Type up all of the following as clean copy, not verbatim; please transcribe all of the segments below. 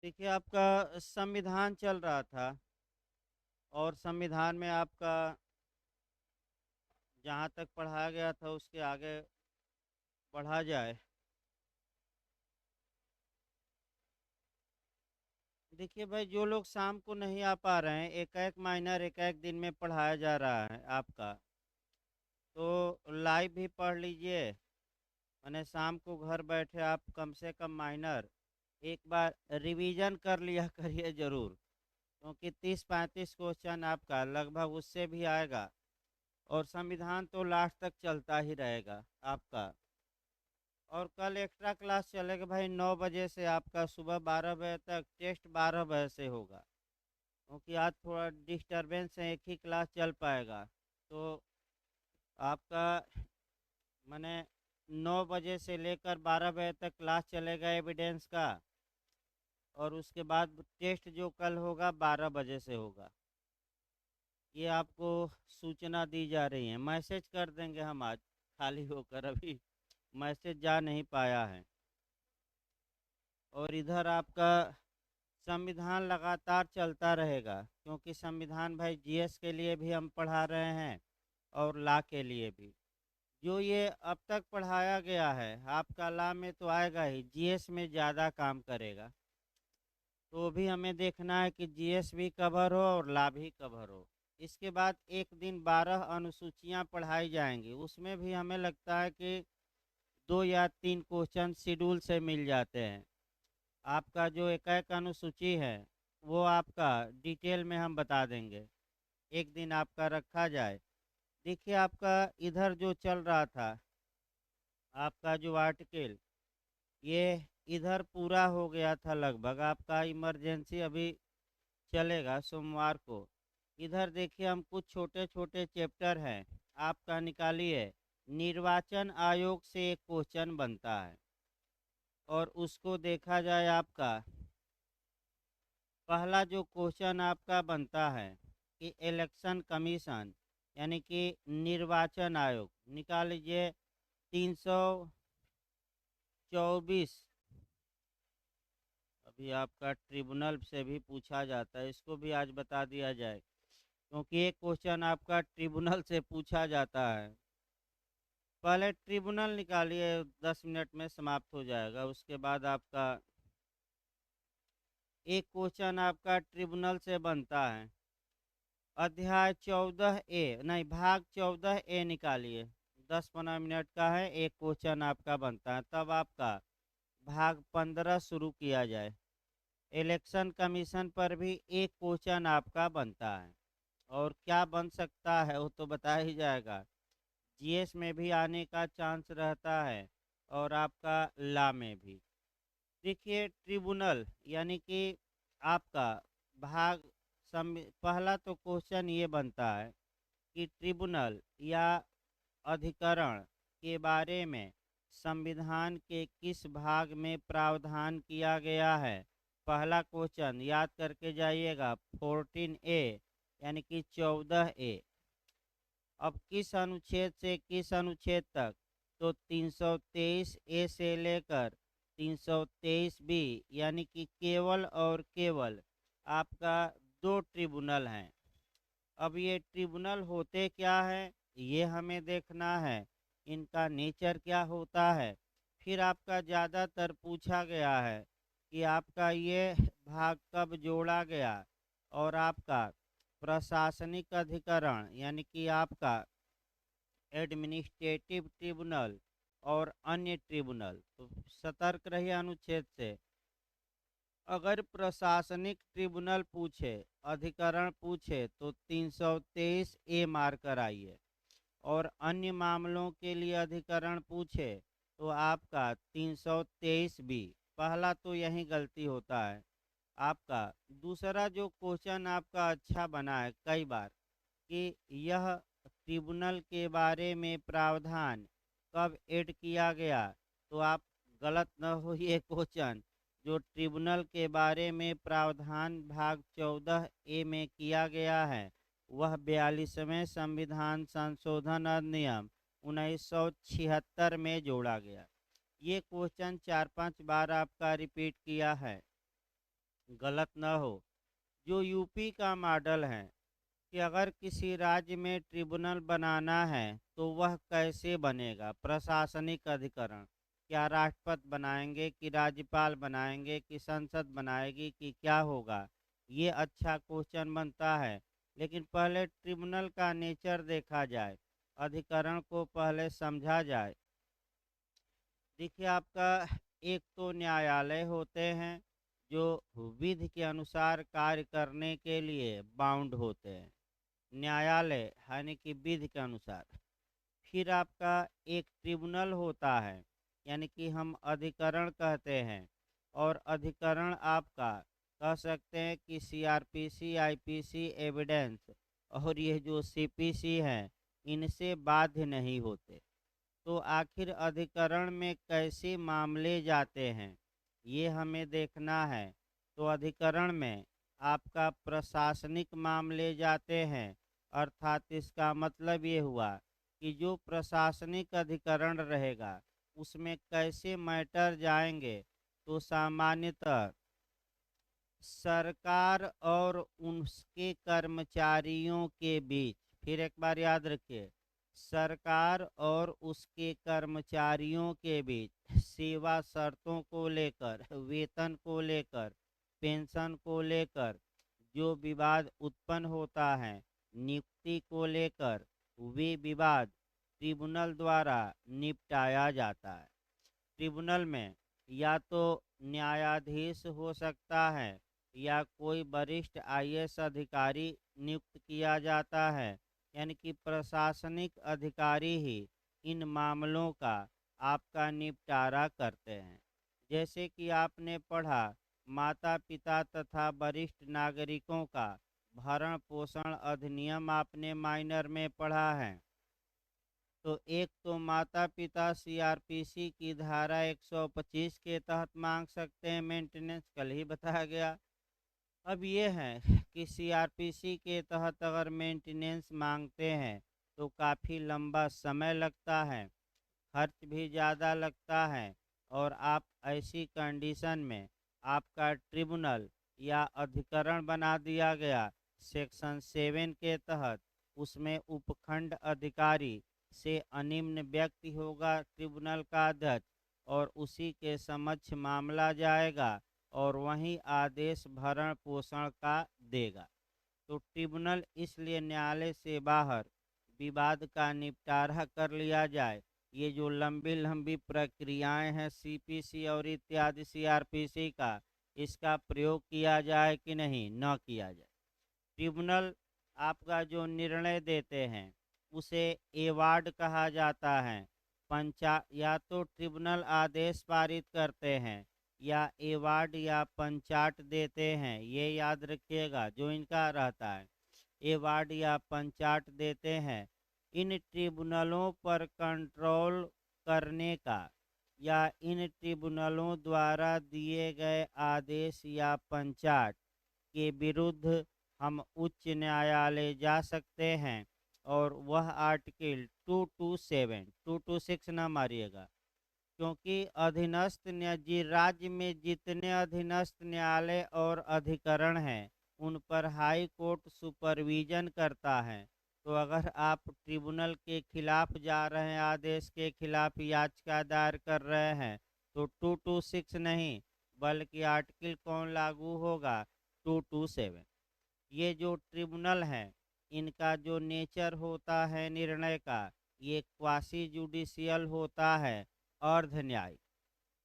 देखिए, आपका संविधान चल रहा था और संविधान में आपका जहाँ तक पढ़ाया गया था उसके आगे बढ़ा जाए। देखिए भाई, जो लोग शाम को नहीं आ पा रहे हैं, एक एक माइनर एक एक दिन में पढ़ाया जा रहा है आपका, तो लाइव भी पढ़ लीजिए। मैंने शाम को घर बैठे आप कम से कम माइनर एक बार रिवीजन कर लिया करिए जरूर, क्योंकि 30-35 क्वेश्चन आपका लगभग उससे भी आएगा। और संविधान तो लास्ट तक चलता ही रहेगा आपका। और कल एक्स्ट्रा क्लास चलेगा भाई 9 बजे से, आपका सुबह 12 बजे तक, टेस्ट 12 बजे से होगा। क्योंकि आज थोड़ा डिस्टरबेंस है, एक ही क्लास चल पाएगा। तो आपका मैंने 9 बजे से लेकर 12 बजे तक क्लास चलेगा एविडेंस का। और उसके बाद टेस्ट जो कल होगा 12 बजे से होगा। ये आपको सूचना दी जा रही है, मैसेज कर देंगे हम आज खाली होकर, अभी मैसेज जा नहीं पाया है। और इधर आपका संविधान लगातार चलता रहेगा, क्योंकि संविधान भाई जीएस के लिए भी हम पढ़ा रहे हैं और लॉ के लिए भी। जो ये अब तक पढ़ाया गया है आपका लॉ में तो आएगा ही, जीएस में ज़्यादा काम करेगा। तो भी हमें देखना है कि जीएस भी कवर हो और लॉ भी कवर हो। इसके बाद एक दिन 12 अनुसूचियां पढ़ाई जाएंगी, उसमें भी हमें लगता है कि 2 या 3 क्वेश्चन शेड्यूल से मिल जाते हैं। आपका जो एक एक अनुसूची है वो आपका डिटेल में हम बता देंगे, एक दिन आपका रखा जाए। देखिए, आपका इधर जो चल रहा था आपका जो आर्टिकल, ये इधर पूरा हो गया था लगभग। आपका इमरजेंसी अभी चलेगा सोमवार को। इधर देखिए, हम कुछ छोटे छोटे चैप्टर हैं आपका निकालिए। निर्वाचन आयोग से एक क्वेश्चन बनता है, और उसको देखा जाए आपका पहला जो क्वेश्चन आपका बनता है कि इलेक्शन कमीशन यानी कि निर्वाचन आयोग निकाल लीजिए। 324 अभी आपका ट्रिब्यूनल से भी पूछा जाता है, इसको भी आज बता दिया जाए, क्योंकि एक क्वेश्चन आपका ट्रिब्यूनल से पूछा जाता है। पहले ट्रिब्यूनल निकालिए, 10 मिनट में समाप्त हो जाएगा। उसके बाद आपका एक क्वेश्चन आपका ट्रिब्यूनल से बनता है, अध्याय 14A, नहीं भाग 14A निकालिए। 10-15 मिनट का है, एक क्वेश्चन आपका बनता है। तब आपका भाग 15 शुरू किया जाए। इलेक्शन कमीशन पर भी एक क्वेश्चन आपका बनता है। और क्या बन सकता है वो तो बता ही जाएगा। जीएस में भी आने का चांस रहता है और आपका लॉ में भी। देखिए, ट्रिब्यूनल यानी कि आपका भाग पहला तो क्वेश्चन ये बनता है कि ट्रिब्यूनल या अधिकरण के बारे में संविधान के किस भाग में प्रावधान किया गया है। पहला क्वेश्चन याद करके जाइएगा, 14A यानी कि 14A। अब किस अनुच्छेद से किस अनुच्छेद तक, तो 323A से लेकर 323B, यानी कि केवल और केवल आपका दो ट्रिब्यूनल हैं। अब ये ट्रिब्यूनल होते क्या है ये हमें देखना है, इनका नेचर क्या होता है। फिर आपका ज़्यादातर पूछा गया है कि आपका ये भाग कब जोड़ा गया। और आपका प्रशासनिक अधिकरण यानी कि आपका एडमिनिस्ट्रेटिव ट्रिब्यूनल और अन्य ट्रिब्यूनल, तो सतर्क रहिए अनुच्छेद से। अगर प्रशासनिक ट्रिब्यूनल पूछे, अधिकरण पूछे, तो 323A मार कर आइए। और अन्य मामलों के लिए अधिकरण पूछे तो आपका 323B। पहला तो यही गलती होता है आपका। दूसरा जो क्वेश्चन आपका अच्छा बना है कई बार कि यह ट्रिब्यूनल के बारे में प्रावधान कब ऐड किया गया, तो आप गलत न हो ये क्वेश्चन। जो ट्रिब्यूनल के बारे में प्रावधान भाग 14A में किया गया है वह 42वें संविधान संशोधन अधिनियम 1976 में जोड़ा गया। ये क्वेश्चन 4-5 बार आपका रिपीट किया है। गलत न हो। जो यूपी का मॉडल है कि अगर किसी राज्य में ट्रिब्यूनल बनाना है तो वह कैसे बनेगा? प्रशासनिक अधिकरण, क्या राष्ट्रपति बनाएंगे कि राज्यपाल बनाएंगे कि संसद बनाएगी कि क्या होगा? ये अच्छा क्वेश्चन बनता है। लेकिन पहले ट्रिब्यूनल का नेचर देखा जाए, अधिकरण को पहले समझा जाए। देखिए, आपका एक तो न्यायालय होते हैं जो विधि के अनुसार कार्य करने के लिए बाउंड होते हैं। न्यायालय यानी कि विधि के अनुसार। फिर आपका एक ट्रिब्यूनल होता है, यानी कि हम अधिकरण कहते हैं। और अधिकरण आपका कह सकते हैं कि सीआरपीसी, आईपीसी, एविडेंस और ये जो सीपीसी हैं, इनसे बाध्य नहीं होते। तो आखिर अधिकरण में कैसे मामले जाते हैं, ये हमें देखना है। तो अधिकरण में आपका प्रशासनिक मामले जाते हैं, अर्थात इसका मतलब ये हुआ कि जो प्रशासनिक अधिकरण रहेगा उसमें कैसे मैटर जाएंगे। तो सामान्यतः सरकार और उसके कर्मचारियों के बीच, फिर एक बार याद रखिए, सरकार और उसके कर्मचारियों के बीच सेवा शर्तों को लेकर, वेतन को लेकर, पेंशन को लेकर जो विवाद उत्पन्न होता है, नियुक्ति को लेकर, वे विवाद ट्रिब्यूनल द्वारा निपटाया जाता है। ट्रिब्यूनल में या तो न्यायाधीश हो सकता है या कोई वरिष्ठ आईएएस अधिकारी नियुक्त किया जाता है, यानी कि प्रशासनिक अधिकारी ही इन मामलों का आपका निपटारा करते हैं। जैसे कि आपने पढ़ा, माता पिता तथा वरिष्ठ नागरिकों का भरण पोषण अधिनियम आपने माइनर में पढ़ा है। तो एक तो माता पिता सीआरपीसी की धारा 125 के तहत मांग सकते हैं मेंटेनेंस, कल ही बताया गया। अब ये है कि सीआरपीसी के तहत अगर मेंटेनेंस मांगते हैं तो काफ़ी लंबा समय लगता है, खर्च भी ज़्यादा लगता है। और आप ऐसी कंडीशन में आपका ट्रिब्यूनल या अधिकरण बना दिया गया सेक्शन 7 के तहत, उसमें उपखंड अधिकारी से अनिम्न व्यक्ति होगा ट्रिब्यूनल का अध्यक्ष, और उसी के समक्ष मामला जाएगा और वही आदेश भरण पोषण का देगा। तो ट्रिब्यूनल इसलिए न्यायालय से बाहर विवाद का निपटारा कर लिया जाए। ये जो लंबी लंबी प्रक्रियाएं हैं सीपीसी और इत्यादि सीआरपीसी का, इसका प्रयोग किया जाए कि नहीं, न किया जाए। ट्रिब्यूनल आपका जो निर्णय देते हैं उसे एवार्ड कहा जाता है। या तो ट्रिब्यूनल आदेश पारित करते हैं या एवार्ड या पंचाट देते हैं, ये याद रखिएगा जो इनका रहता है। एवार्ड या पंचाट देते हैं। इन ट्रिब्यूनलों पर कंट्रोल करने का या इन ट्रिब्यूनलों द्वारा दिए गए आदेश या पंचाट के विरुद्ध हम उच्च न्यायालय जा सकते हैं। और वह आर्टिकल 227, 226 ना मारिएगा, क्योंकि अधीनस्थ राज्य में जितने अधीनस्थ न्यायालय और अधिकरण हैं उन पर हाई कोर्ट सुपरविजन करता है। तो अगर आप ट्रिब्यूनल के खिलाफ जा रहे हैं, आदेश के खिलाफ याचिका दायर कर रहे हैं, तो 226 नहीं बल्कि आर्टिकल कौन लागू होगा, 227। ये जो ट्रिब्यूनल है इनका जो नेचर होता है निर्णय का, ये क्वासी जुडिशियल होता है, अर्ध न्यायिक,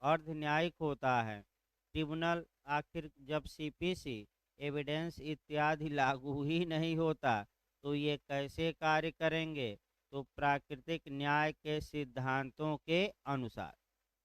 अर्ध न्यायिक होता है। ट्रिब्यूनल आखिर जब सीपीसी, एविडेंस इत्यादि लागू ही नहीं होता तो ये कैसे कार्य करेंगे? तो प्राकृतिक न्याय के सिद्धांतों के अनुसार,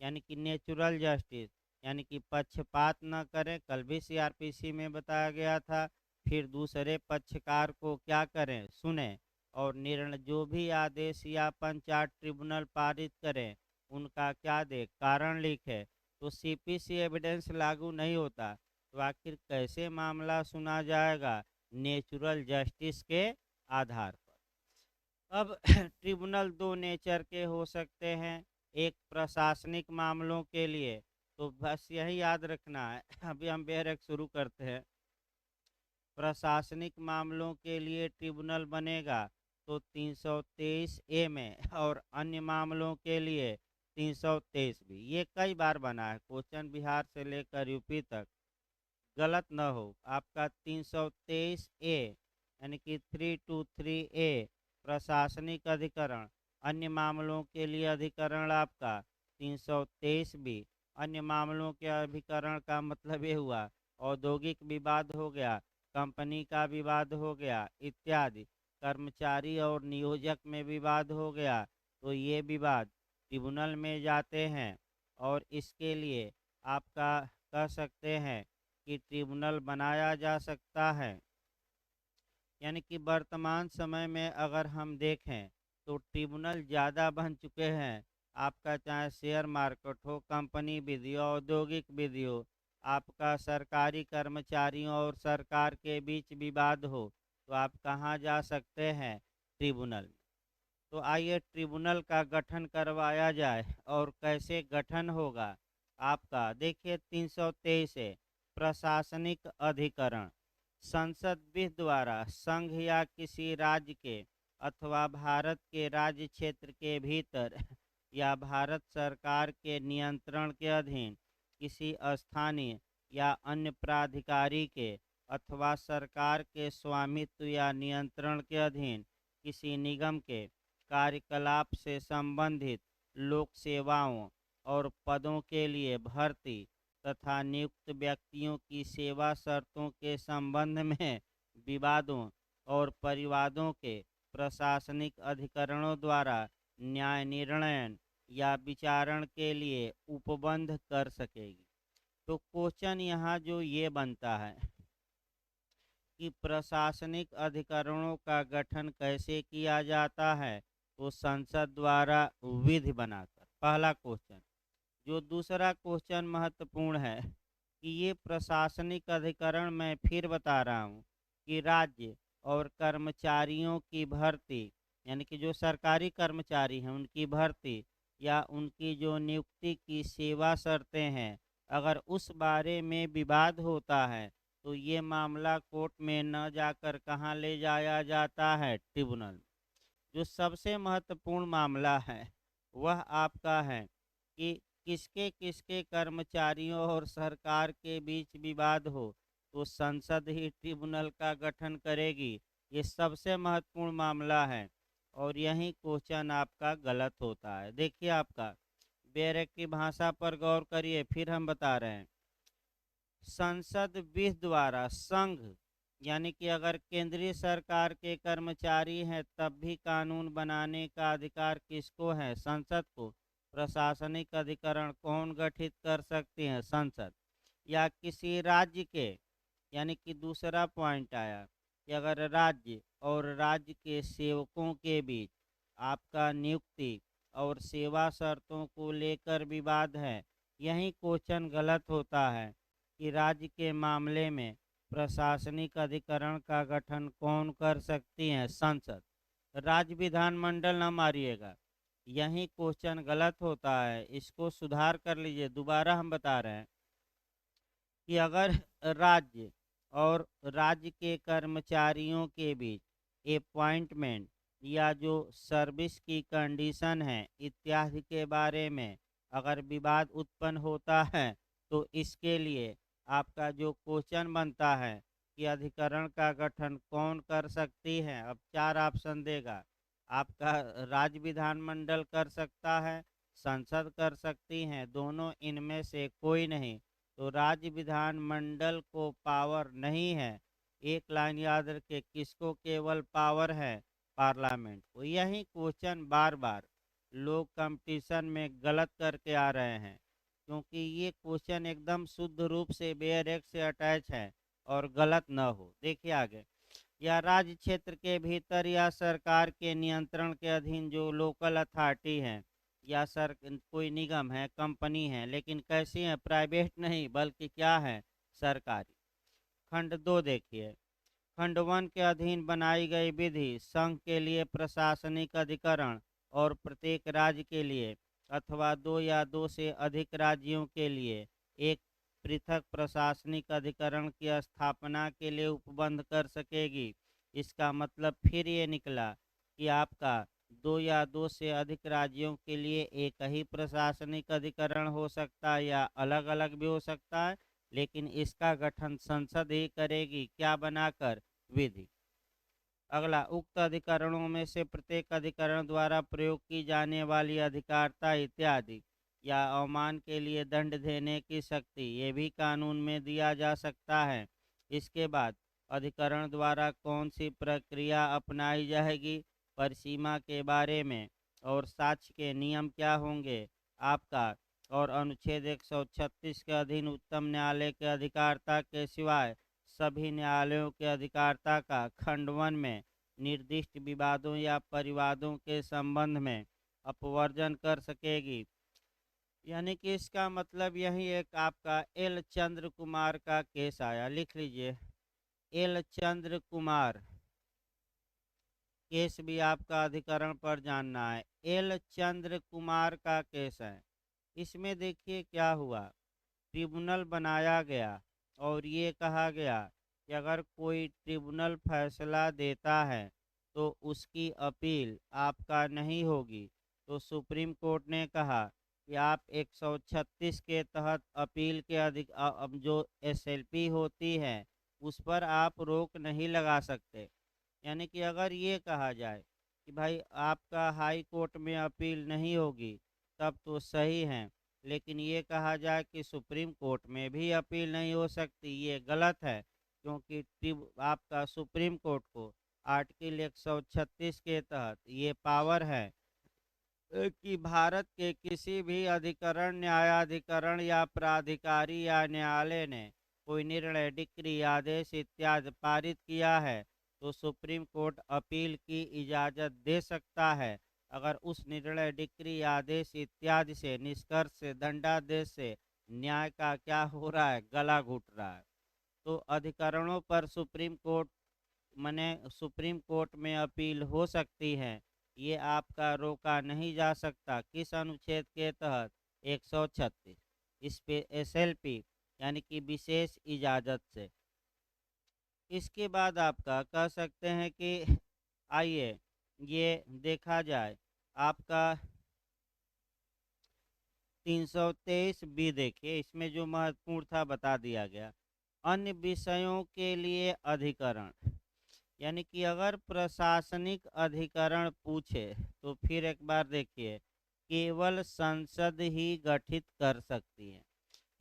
यानी कि नेचुरल जस्टिस, यानी कि पक्षपात न करें, कल भी सीआरपीसी में बताया गया था। फिर दूसरे पक्षकार को क्या करें, सुने, और निर्णय जो भी आदेश या पंचायत ट्रिब्यूनल पारित करें उनका क्या दे, कारण लिखे। तो सीपीसी एविडेंस लागू नहीं होता तो आखिर कैसे मामला सुना जाएगा? नेचुरल जस्टिस के आधार पर। अब ट्रिब्यूनल दो नेचर के हो सकते हैं, एक प्रशासनिक मामलों के लिए तो बस यही याद रखना है। अभी हम बेहद शुरू करते हैं। प्रशासनिक मामलों के लिए ट्रिब्यूनल बनेगा तो 323 ए में, और अन्य मामलों के लिए 323 भी। ये कई बार बना है क्वेश्चन, बिहार से लेकर यूपी तक, गलत न हो। आपका 323 ए यानी कि 323 ए प्रशासनिक अधिकरण, अन्य मामलों के लिए अधिकरण आपका 323 बी। अन्य मामलों के अधिकरण का मतलब ये हुआ औद्योगिक विवाद हो गया, कंपनी का विवाद हो गया इत्यादि, कर्मचारी और नियोजक में विवाद हो गया, तो ये विवाद ट्रिब्यूनल में जाते हैं। और इसके लिए आपका कह सकते हैं कि ट्रिब्यूनल बनाया जा सकता है। यानी कि वर्तमान समय में अगर हम देखें तो ट्रिब्यूनल ज़्यादा बन चुके हैं। आपका चाहे शेयर मार्केट हो, कंपनी विधि हो, औद्योगिक विधि हो, आपका सरकारी कर्मचारियों और सरकार के बीच विवाद हो, तो आप कहाँ जा सकते हैं? ट्रिब्यूनल। तो आइए ट्रिब्यूनल का गठन करवाया जाए। और कैसे गठन होगा आपका, देखिए 323 है प्रशासनिक अधिकरण। संसद विधि द्वारा संघ या किसी राज्य के अथवा भारत के राज्य क्षेत्र के भीतर या भारत सरकार के नियंत्रण के अधीन किसी स्थानीय या अन्य प्राधिकारी के अथवा सरकार के स्वामित्व या नियंत्रण के अधीन किसी निगम के कार्यकलाप से संबंधित लोक सेवाओं और पदों के लिए भर्ती तथा नियुक्त व्यक्तियों की सेवा शर्तों के संबंध में विवादों और परिवादों के प्रशासनिक अधिकरणों द्वारा न्याय निर्णय या विचारण के लिए उपबंध कर सकेगी। तो क्वेश्चन यहाँ जो ये बनता है कि प्रशासनिक अधिकरणों का गठन कैसे किया जाता है, तो संसद द्वारा विधि बनाकर, पहला क्वेश्चन। जो दूसरा क्वेश्चन महत्वपूर्ण है कि ये प्रशासनिक अधिकरण, मैं फिर बता रहा हूँ कि राज्य और कर्मचारियों की भर्ती, यानी कि जो सरकारी कर्मचारी हैं उनकी भर्ती या उनकी जो नियुक्ति की सेवा शर्तें हैं, अगर उस बारे में विवाद होता है तो ये मामला कोर्ट में न जाकर कहाँ ले जाया जाता है? ट्रिब्यूनल। जो सबसे महत्वपूर्ण मामला है वह आपका है कि किसके किसके कर्मचारियों और सरकार के बीच विवाद हो तो संसद ही ट्रिब्यूनल का गठन करेगी। ये सबसे महत्वपूर्ण मामला है और यही क्वेश्चन आपका गलत होता है। देखिए आपका बेरेक की भाषा पर गौर करिए, फिर हम बता रहे हैं। संसद विधि द्वारा संघ, यानी कि अगर केंद्रीय सरकार के कर्मचारी हैं तब भी कानून बनाने का अधिकार किसको है? संसद को। प्रशासनिक अधिकरण कौन गठित कर सकते हैं? संसद। या किसी राज्य के, यानी कि दूसरा पॉइंट आया कि अगर राज्य और राज्य के सेवकों के बीच आपका नियुक्ति और सेवा शर्तों को लेकर विवाद है, यही क्वेश्चन गलत होता है कि राज्य के मामले में प्रशासनिक अधिकरण का गठन कौन कर सकती है? संसद। राज्य विधानमंडल न मारिएगा, यही क्वेश्चन गलत होता है, इसको सुधार कर लीजिए। दोबारा हम बता रहे हैं कि अगर राज्य और राज्य के कर्मचारियों के बीच अपॉइंटमेंट या जो सर्विस की कंडीशन है इत्यादि के बारे में अगर विवाद उत्पन्न होता है तो इसके लिए आपका जो क्वेश्चन बनता है कि अधिकरण का गठन कौन कर सकती है, अब चार ऑप्शन देगा। आपका राज्य विधानमंडल कर सकता है, संसद कर सकती हैं, दोनों इनमें से कोई नहीं, तो राज्य विधानमंडल को पावर नहीं है। एक लाइन याद रखे, किसको केवल पावर है? पार्लियामेंट को। यही क्वेश्चन बार बार लोग कंपटीशन में गलत करके आ रहे हैं, क्योंकि ये क्वेश्चन एकदम शुद्ध रूप से बेयर एक्ट से अटैच है और गलत न हो। देखिए आगे, या राज्य क्षेत्र के भीतर या सरकार के नियंत्रण के अधीन जो लोकल अथॉरिटी है या सर कोई निगम है, कंपनी है, लेकिन कैसी है? प्राइवेट नहीं बल्कि क्या है? सरकारी। खंड 2 देखिए, खंड 1 के अधीन बनाई गई विधि संघ के लिए प्रशासनिक अधिकरण और प्रत्येक राज्य के लिए अथवा दो या दो से अधिक राज्यों के लिए एक पृथक प्रशासनिक अधिकरण की स्थापना के लिए उपबंध कर सकेगी। इसका मतलब फिर ये निकला कि आपका दो या दो से अधिक राज्यों के लिए एक ही प्रशासनिक अधिकरण हो सकता है या अलग अलग भी हो सकता है, लेकिन इसका गठन संसद ही करेगी, क्या बनाकर, विधि। अगला, उक्त अधिकरणों में से प्रत्येक अधिकरण द्वारा प्रयोग की जाने वाली अधिकारिता इत्यादि या अवमान के लिए दंड देने की शक्ति ये भी कानून में दिया जा सकता है। इसके बाद अधिकरण द्वारा कौन सी प्रक्रिया अपनाई जाएगी, परिसीमा के बारे में और साक्ष्य के नियम क्या होंगे आपका, और अनुच्छेद 136 के अधीन उच्चतम न्यायालय के अधिकारिता के सिवाय सभी न्यायालयों के अधिकारिता का खंड 1 में निर्दिष्ट विवादों या परिवादों के संबंध में अपवर्जन कर सकेगी। यानी कि इसका मतलब यही एक आपका एल चंद्र कुमार का केस आया, लिख लीजिए, एल चंद्र कुमार केस भी आपका अधिकरण पर जानना है। एल चंद्र कुमार का केस है। इसमें देखिए क्या हुआ, ट्रिब्यूनल बनाया गया और ये कहा गया कि अगर कोई ट्रिब्यूनल फैसला देता है तो उसकी अपील आपका नहीं होगी। तो सुप्रीम कोर्ट ने कहा कि आप 136 के तहत अपील के अब जो एसएलपी होती है उस पर आप रोक नहीं लगा सकते। यानी कि अगर ये कहा जाए कि भाई आपका हाई कोर्ट में अपील नहीं होगी तब तो सही है, लेकिन ये कहा जाए कि सुप्रीम कोर्ट में भी अपील नहीं हो सकती, ये गलत है। क्योंकि आपका सुप्रीम कोर्ट को आर्टिकल 136 के तहत ये पावर है कि भारत के किसी भी अधिकरण, न्यायाधिकरण या प्राधिकारी या न्यायालय ने कोई निर्णय, डिक्री, आदेश इत्यादि पारित किया है तो सुप्रीम कोर्ट अपील की इजाज़त दे सकता है अगर उस निर्णय, डिक्री, आदेश इत्यादि से, निष्कर्ष से, दंडादेश से न्याय का क्या हो रहा है, गला घुट रहा है। तो अधिकरणों पर सुप्रीम कोर्ट सुप्रीम कोर्ट में अपील हो सकती है, ये आपका रोका नहीं जा सकता। किस अनुच्छेद के तहत, 136 इस पे एसएलपी यानी कि विशेष इजाज़त से। इसके बाद आपका कह सकते हैं कि आइए ये देखा जाए आपका 323 बी, देखिए इसमें जो महत्वपूर्ण था बता दिया गया। अन्य विषयों के लिए अधिकरण, यानी कि अगर प्रशासनिक अधिकरण पूछे तो फिर एक बार देखिए केवल संसद ही गठित कर सकती है,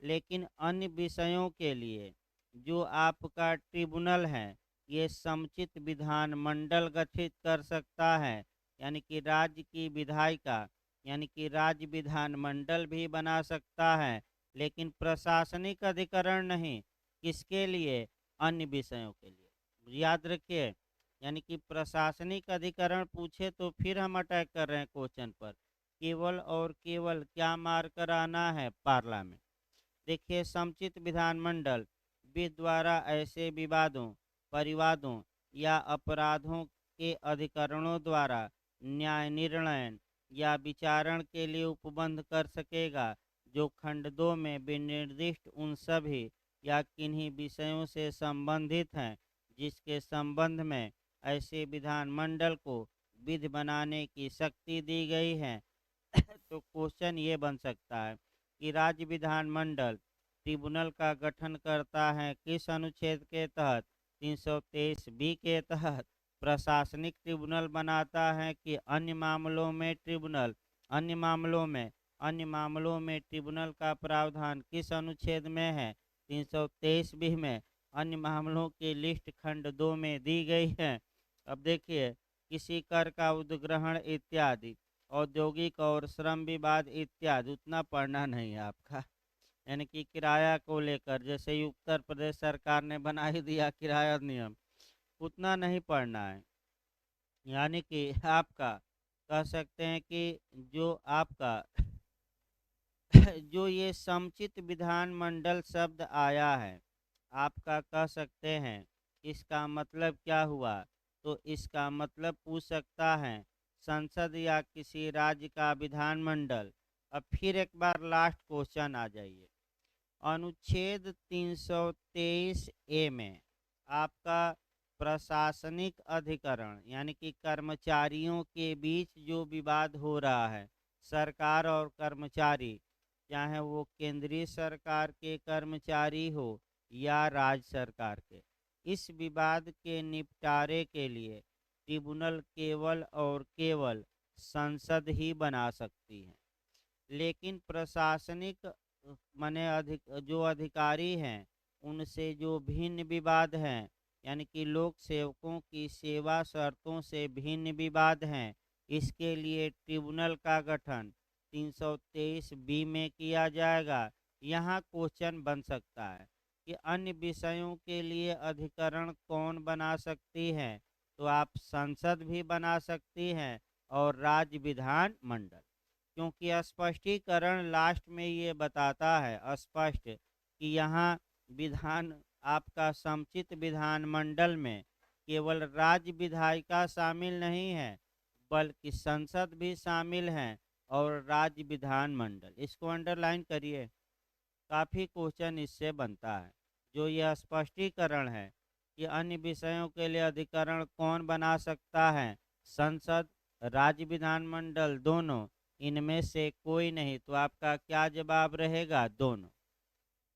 लेकिन अन्य विषयों के लिए जो आपका ट्रिब्यूनल है ये समुचित विधानमंडल गठित कर सकता है, यानी कि राज्य की विधायिका यानी कि राज्य विधानमंडल भी बना सकता है, लेकिन प्रशासनिक अधिकरण नहीं। किसके लिए, अन्य विषयों के लिए, याद रखिए। यानी कि प्रशासनिक अधिकरण पूछे तो फिर हम अटैक कर रहे हैं क्वेश्चन पर, केवल और केवल क्या मार कर आना है, पार्लियामेंट। देखिए समुचित विधानमंडल विधि द्वारा ऐसे विवादों, परिवादों या अपराधों के अधिकरणों द्वारा न्याय निर्णय या विचारण के लिए उपबंध कर सकेगा जो खंड 2 में विनिर्दिष्ट उन सभी या किन्हीं विषयों से संबंधित हैं जिसके संबंध में ऐसे विधानमंडल को विधि बनाने की शक्ति दी गई है। तो क्वेश्चन ये बन सकता है कि राज्य विधानमंडल ट्रिब्यूनल का गठन करता है किस अनुच्छेद के तहत, 323 बी के तहत। प्रशासनिक ट्रिब्यूनल बनाता है कि अन्य मामलों में ट्रिब्यूनल, अन्य मामलों में ट्रिब्यूनल का प्रावधान किस अनुच्छेद में है, 323 बी में। अन्य मामलों की लिस्ट खंड 2 में दी गई है। अब देखिए किसी कर का उद्ग्रहण इत्यादि, औद्योगिक और श्रम विवाद इत्यादि, उतना पढ़ना नहीं है आपका। यानी कि किराया को लेकर जैसे उत्तर प्रदेश सरकार ने बना ही दिया किराया नियम, उतना नहीं पढ़ना है। यानी कि आपका कह सकते हैं कि जो आपका जो ये समुचित विधानमंडल शब्द आया है, आपका कह सकते हैं इसका मतलब क्या हुआ, तो इसका मतलब पूछ सकता है संसद या किसी राज्य का विधानमंडल अब फिर एक बार लास्ट क्वेश्चन आ जाइए। अनुच्छेद 323 ए में आपका प्रशासनिक अधिकरण यानी कि कर्मचारियों के बीच जो विवाद हो रहा है, सरकार और कर्मचारी, चाहे वो केंद्रीय सरकार के कर्मचारी हो या राज्य सरकार के, इस विवाद के निपटारे के लिए ट्रिब्यूनल केवल और केवल संसद ही बना सकती है। लेकिन प्रशासनिक माने जो अधिकारी हैं, उनसे जो भिन्न विवाद हैं, यानी कि लोक सेवकों की सेवा शर्तों से भिन्न विवाद हैं, इसके लिए ट्रिब्यूनल का गठन 323 बी में किया जाएगा। यहाँ क्वेश्चन बन सकता है कि अन्य विषयों के लिए अधिकरण कौन बना सकती है, तो आप संसद भी बना सकती हैं और राज्य विधान मंडल, क्योंकि स्पष्टीकरण लास्ट में ये बताता है स्पष्ट कि यहाँ विधान आपका समुचित विधानमंडल में केवल राज्य विधायिका शामिल नहीं है, बल्कि संसद भी शामिल है और राज्य विधानमंडल। इसको अंडरलाइन करिए, काफ़ी क्वेश्चन इससे बनता है। जो यह स्पष्टीकरण है कि अन्य विषयों के लिए अधिकरण कौन बना सकता है, संसद, राज्य विधानमंडल दोनों, इनमें से कोई नहीं, तो आपका क्या जवाब रहेगा? दोनों।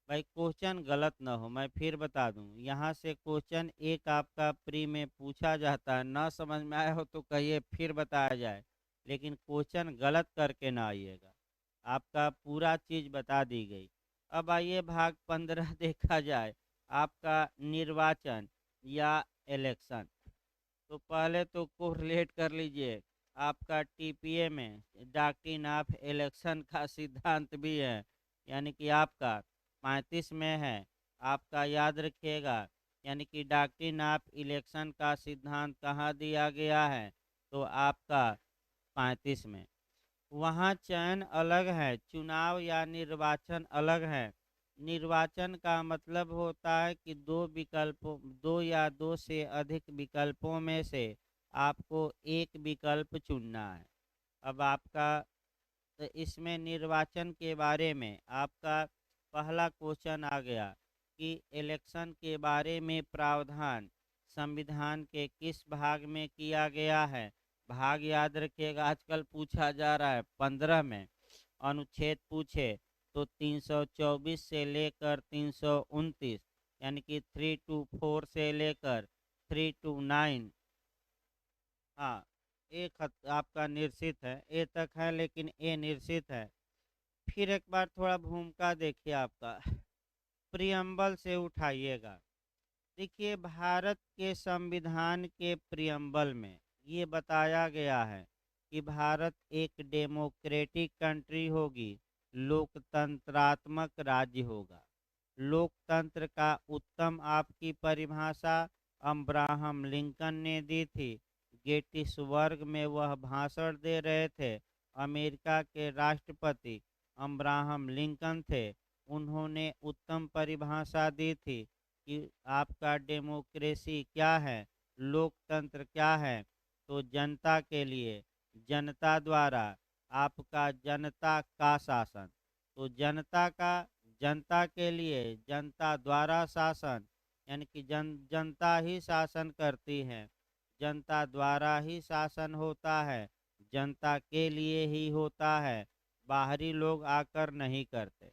भाई क्वेश्चन गलत ना हो, मैं फिर बता दूं, यहाँ से क्वेश्चन एक आपका प्री में पूछा जाता है, ना समझ में आया हो तो कहिए फिर बताया जाए, लेकिन क्वेश्चन गलत करके ना आइएगा। आपका पूरा चीज़ बता दी गई। अब आइए भाग 15 देखा जाए, आपका निर्वाचन या इलेक्शन। तो पहले तो कोरिलेट कर लीजिए, आपका टीपीए में डॉक्ट्रिन ऑफ इलेक्शन का सिद्धांत भी है, यानी कि आपका 35 में है। आपका याद रखिएगा, यानी कि डॉक्ट्रिन ऑफ इलेक्शन का सिद्धांत कहाँ दिया गया है, तो आपका 35 में। वहाँ चयन अलग है, चुनाव या निर्वाचन अलग है। निर्वाचन का मतलब होता है कि दो या दो से अधिक विकल्पों में से आपको एक विकल्प चुनना है। अब आपका तो इसमें निर्वाचन के बारे में आपका पहला क्वेश्चन आ गया कि इलेक्शन के बारे में प्रावधान संविधान के किस भाग में किया गया है। भाग याद रखिएगा, आजकल पूछा जा रहा है 15 में। अनुच्छेद पूछे तो 324 से लेकर 329, यानी कि 324 से लेकर 329। हाँ, ए खत आपका निर्सित है, ए तक है, लेकिन ए निर्सित है। फिर एक बार थोड़ा भूमिका देखिए आपका, प्रियम्बल से उठाइएगा। देखिए भारत के संविधान के प्रियम्बल में ये बताया गया है कि भारत एक डेमोक्रेटिक कंट्री होगी, लोकतंत्रात्मक राज्य होगा। लोकतंत्र का उत्तम आपकी परिभाषा अब्राहम लिंकन ने दी थी। गेटिसबर्ग में वह भाषण दे रहे थे, अमेरिका के राष्ट्रपति अब्राहम लिंकन थे। उन्होंने उत्तम परिभाषा दी थी कि आपका डेमोक्रेसी क्या है, लोकतंत्र क्या है, तो जनता के लिए, जनता द्वारा, आपका जनता का शासन। तो जनता के लिए, जनता द्वारा शासन, यानी कि जनता ही शासन करती है, जनता द्वारा ही शासन होता है, जनता के लिए ही होता है, बाहरी लोग आकर नहीं करते।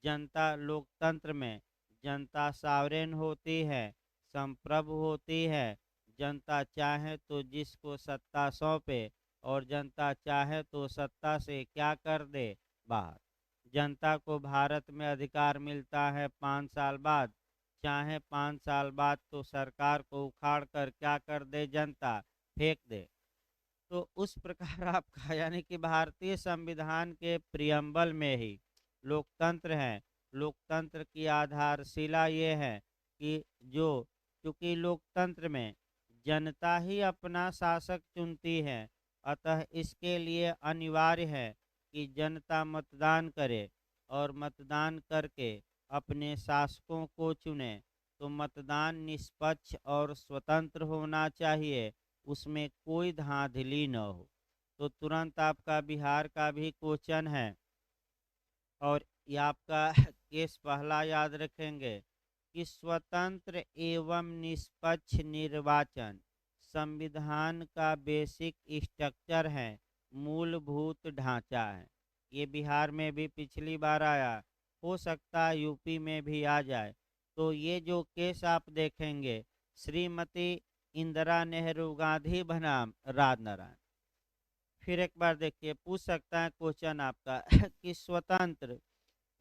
जनता लोकतंत्र में जनता सावरेन होती है, संप्रभु होती है। जनता चाहे तो जिसको सत्ता सौंपे और जनता चाहे तो सत्ता से क्या कर दे, बाहर। जनता को भारत में अधिकार मिलता है 5 साल बाद, चाहे 5 साल बाद तो सरकार को उखाड़ कर क्या कर दे, जनता फेंक दे। तो उस प्रकार आपका यानी कि भारतीय संविधान के प्रियम्बल में ही लोकतंत्र है। लोकतंत्र की आधारशिला ये है कि जो, क्योंकि लोकतंत्र में जनता ही अपना शासक चुनती है, अतः इसके लिए अनिवार्य है कि जनता मतदान करे और मतदान करके अपने शासकों को चुने। तो मतदान निष्पक्ष और स्वतंत्र होना चाहिए, उसमें कोई धांधली न हो। तो तुरंत आपका बिहार का भी क्वेश्चन है, और ये आपका केस पहला याद रखेंगे कि स्वतंत्र एवं निष्पक्ष निर्वाचन संविधान का बेसिक स्ट्रक्चर है, मूलभूत ढांचा है। ये बिहार में भी पिछली बार आया, हो सकता है यूपी में भी आ जाए। तो ये जो केस आप देखेंगे, श्रीमती इंदिरा नेहरू गांधी बनाम राजनारायण। फिर एक बार देखिए, पूछ सकता है क्वेश्चन आपका कि स्वतंत्र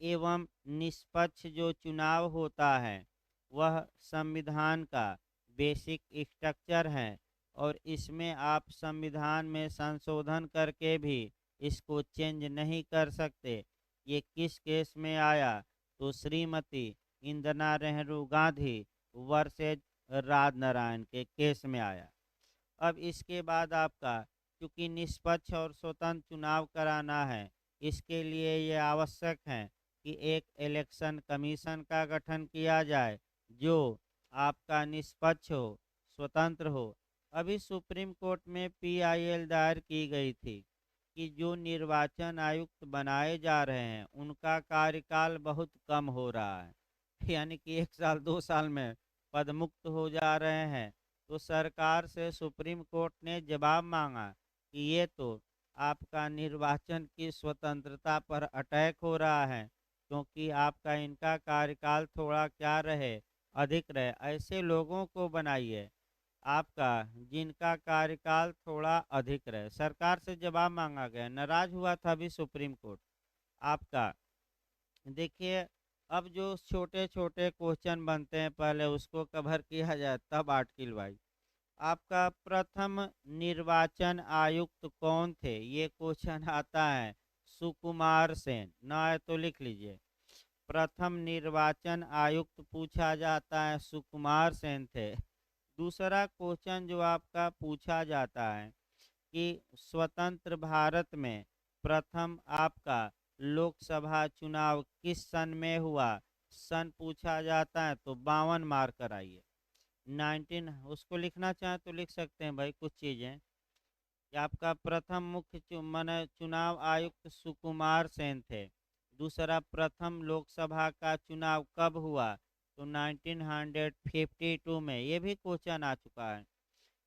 एवं निष्पक्ष जो चुनाव होता है वह संविधान का बेसिक स्ट्रक्चर है, और इसमें आप संविधान में संशोधन करके भी इसको चेंज नहीं कर सकते। ये किस केस में आया? तो श्रीमती इंदिरा नेहरू गांधी वर्सेज राजनारायण के केस में आया। अब इसके बाद आपका, चूंकि निष्पक्ष और स्वतंत्र चुनाव कराना है, इसके लिए ये आवश्यक है कि एक इलेक्शन कमीशन का गठन किया जाए जो आपका निष्पक्ष हो, स्वतंत्र हो। अभी सुप्रीम कोर्ट में पीआईएल दायर की गई थी कि जो निर्वाचन आयुक्त बनाए जा रहे हैं उनका कार्यकाल बहुत कम हो रहा है, यानी कि 1 साल 2 साल में पदमुक्त हो जा रहे हैं। तो सरकार से सुप्रीम कोर्ट ने जवाब मांगा कि ये तो आपका निर्वाचन की स्वतंत्रता पर अटैक हो रहा है, क्योंकि आपका इनका कार्यकाल थोड़ा क्या रहे, अधिक रहे। ऐसे लोगों को बनाइए आपका जिनका कार्यकाल थोड़ा अधिक रहे। सरकार से जवाब मांगा गया, नाराज हुआ था अभी सुप्रीम कोर्ट आपका। देखिए, अब जो छोटे छोटे क्वेश्चन बनते हैं पहले उसको कवर किया जाए तब आर्टिकल वाइज। आपका प्रथम निर्वाचन आयुक्त कौन थे, ये क्वेश्चन आता है। सुकुमार सेन, ना है तो लिख लीजिए। प्रथम निर्वाचन आयुक्त पूछा जाता है, सुकुमार सेन थे। दूसरा क्वेश्चन जो आपका पूछा जाता है कि स्वतंत्र भारत में प्रथम आपका लोकसभा चुनाव किस सन में हुआ, सन पूछा जाता है तो 52 मार्क कराइए। 19, उसको लिखना चाहें तो लिख सकते हैं भाई कुछ चीज़ें कि आपका प्रथम मुख्य माने चुनाव आयुक्त सुकुमार सेन थे। दूसरा, प्रथम लोकसभा का चुनाव कब हुआ, तो 1952 में, ये भी क्वेश्चन आ चुका है।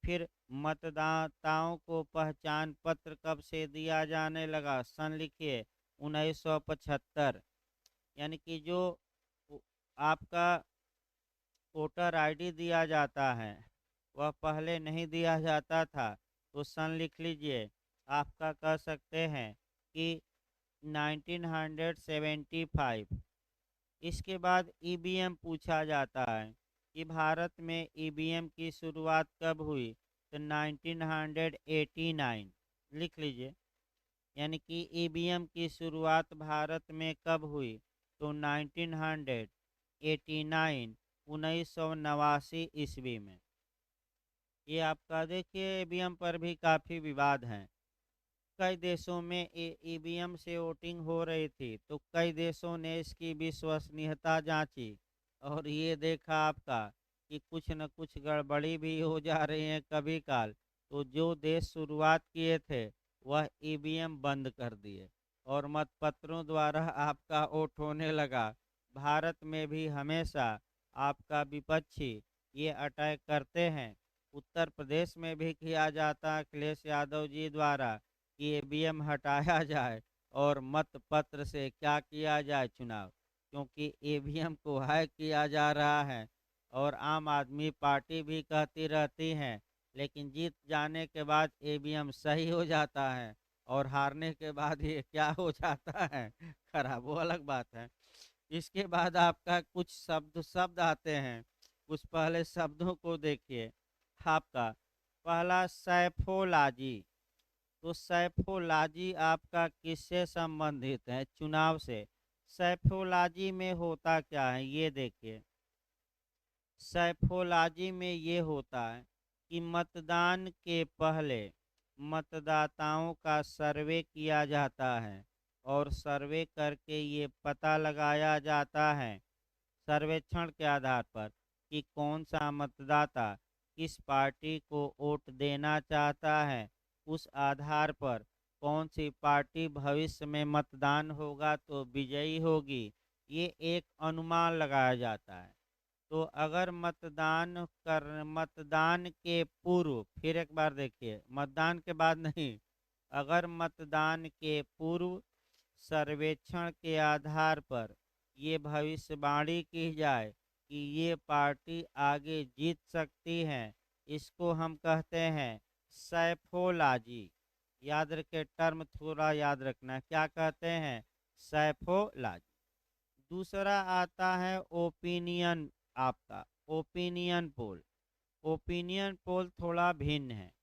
फिर मतदाताओं को पहचान पत्र कब से दिया जाने लगा, सन लिखिए 1975। यानी कि जो आपका वोटर आईडी दिया जाता है वह पहले नहीं दिया जाता था, तो सन लिख लीजिए। आपका कह सकते हैं कि 1975। इसके बाद ईवीएम पूछा जाता है कि भारत में ईवीएम की शुरुआत कब हुई, तो 1989 लिख लीजिए। यानी कि ईवीएम की शुरुआत भारत में कब हुई, तो 1989, 1989 ईस्वी में। ये आपका देखिए, ईवीएम पर भी काफ़ी विवाद हैं। कई देशों में ईवीएम से वोटिंग हो रही थी, तो कई देशों ने इसकी विश्वसनीयता जांची और ये देखा आपका कि कुछ न कुछ गड़बड़ी भी हो जा रही है कभी काल। तो जो देश शुरुआत किए थे वह ईवीएम बंद कर दिए और मतपत्रों द्वारा आपका वोट होने लगा। भारत में भी हमेशा आपका विपक्षी ये अटैक करते हैं। उत्तर प्रदेश में भी किया जाता है अखिलेश यादव जी द्वारा कि ईवीएम हटाया जाए और मत पत्र से क्या किया जाए चुनाव, क्योंकि ईवीएम को हैक किया जा रहा है। और आम आदमी पार्टी भी कहती रहती है, लेकिन जीत जाने के बाद ईवीएम सही हो जाता है और हारने के बाद ये क्या हो जाता है, खराब, वो अलग बात है। इसके बाद आपका कुछ शब्द शब्द आते हैं, कुछ पहले शब्दों को देखिए। आपका पहला सैफोलॉजी। तो सैफोलॉजी आपका किससे संबंधित है, चुनाव से। सैफोलॉजी में होता क्या है ये देखिए। सैफोलॉजी में ये होता है कि मतदान के पहले मतदाताओं का सर्वे किया जाता है और सर्वे करके ये पता लगाया जाता है सर्वेक्षण के आधार पर कि कौन सा मतदाता किस पार्टी को वोट देना चाहता है। उस आधार पर कौन सी पार्टी भविष्य में मतदान होगा तो विजयी होगी, ये एक अनुमान लगाया जाता है। तो अगर मतदान के पूर्व, फिर एक बार देखिए, मतदान के बाद नहीं, अगर मतदान के पूर्व सर्वेक्षण के आधार पर ये भविष्यवाणी की जाए कि ये पार्टी आगे जीत सकती है, इसको हम कहते हैं सैफोलॉजी। याद रखे, टर्म थोड़ा याद रखना, क्या कहते हैं, सैफोलॉजी। दूसरा आता है ओपिनियन, आपका ओपिनियन पोल। ओपिनियन पोल थोड़ा भिन्न है।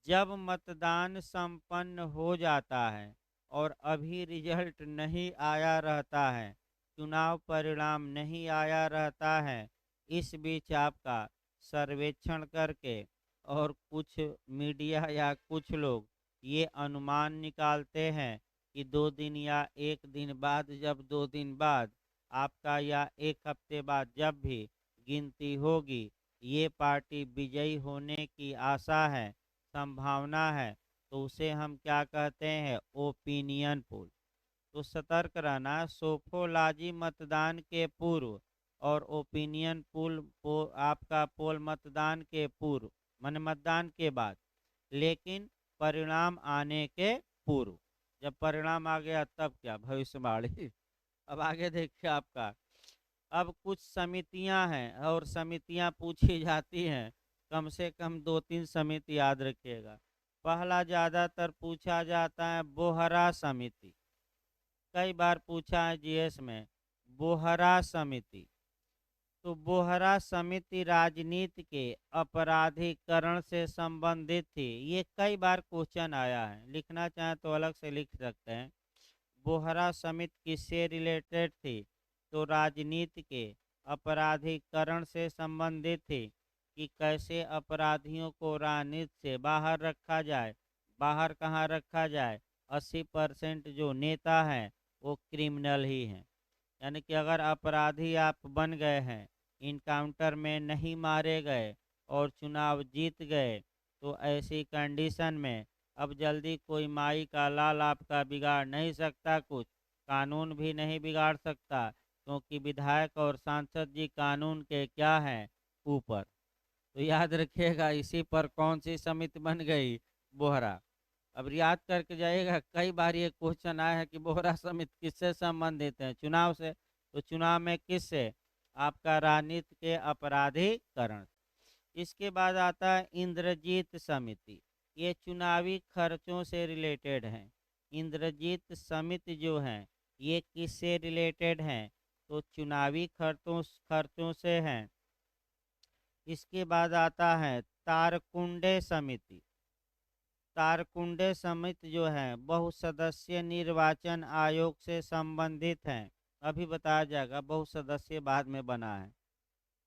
जब मतदान संपन्न हो जाता है और अभी रिजल्ट नहीं आया रहता है, चुनाव परिणाम नहीं आया रहता है, इस बीच आपका सर्वेक्षण करके और कुछ मीडिया या कुछ लोग ये अनुमान निकालते हैं कि 2 दिन या 1 दिन बाद, जब 2 दिन बाद आपका या 1 हफ्ते बाद जब भी गिनती होगी, ये पार्टी विजयी होने की आशा है, संभावना है, तो उसे हम क्या कहते हैं, ओपिनियन पोल। तो सतर्क रहना, सोफोलॉजी मतदान के पूर्व और ओपिनियन आपका पोल मतदान के पूर्व, मन मतदान के बाद, लेकिन परिणाम आने के पूर्व। जब परिणाम आ गया तब क्या, भविष्यवाणी। अब आगे देखिए आपका, अब कुछ समितियां हैं और समितियां पूछी जाती हैं, कम से कम 2-3 समिति याद रखिएगा। पहला ज़्यादातर पूछा जाता है बोहरा समिति, कई बार पूछा है जीएस में, बोहरा समिति। तो बोहरा समिति राजनीति के अपराधीकरण से संबंधित थी, ये कई बार क्वेश्चन आया है, लिखना चाहें तो अलग से लिख सकते हैं। बोहरा समिति किससे रिलेटेड थी, तो राजनीति के अपराधीकरण से संबंधित थी, कि कैसे अपराधियों को राजनीति से बाहर रखा जाए। बाहर कहाँ रखा जाए, 80% जो नेता हैं वो क्रिमिनल ही हैं। यानी कि अगर अपराधी आप बन गए हैं, इनकाउंटर में नहीं मारे गए और चुनाव जीत गए, तो ऐसी कंडीशन में अब जल्दी कोई माई का लाल आपका बिगाड़ नहीं सकता, कुछ कानून भी नहीं बिगाड़ सकता, क्योंकि विधायक और सांसद जी कानून के क्या हैं, ऊपर। तो याद रखिएगा, इसी पर कौन सी समिति बन गई, बोहरा। अब याद करके जाइएगा, कई बार ये क्वेश्चन आया है कि बोहरा समिति किससे संबंधित है, चुनाव से। तो चुनाव में किससे, आपका राजनीति के अपराधीकरण। इसके बाद आता है इंद्रजीत समिति, ये चुनावी खर्चों से रिलेटेड है। इंद्रजीत समिति जो है ये किससे रिलेटेड है, तो चुनावी खर्चों से हैं। इसके बाद आता है तारकुंडे समिति। तारकुंडे समिति जो है बहुसदस्यीय निर्वाचन आयोग से संबंधित है, अभी बताया जाएगा, बहुसदस्यीय बाद में बना है।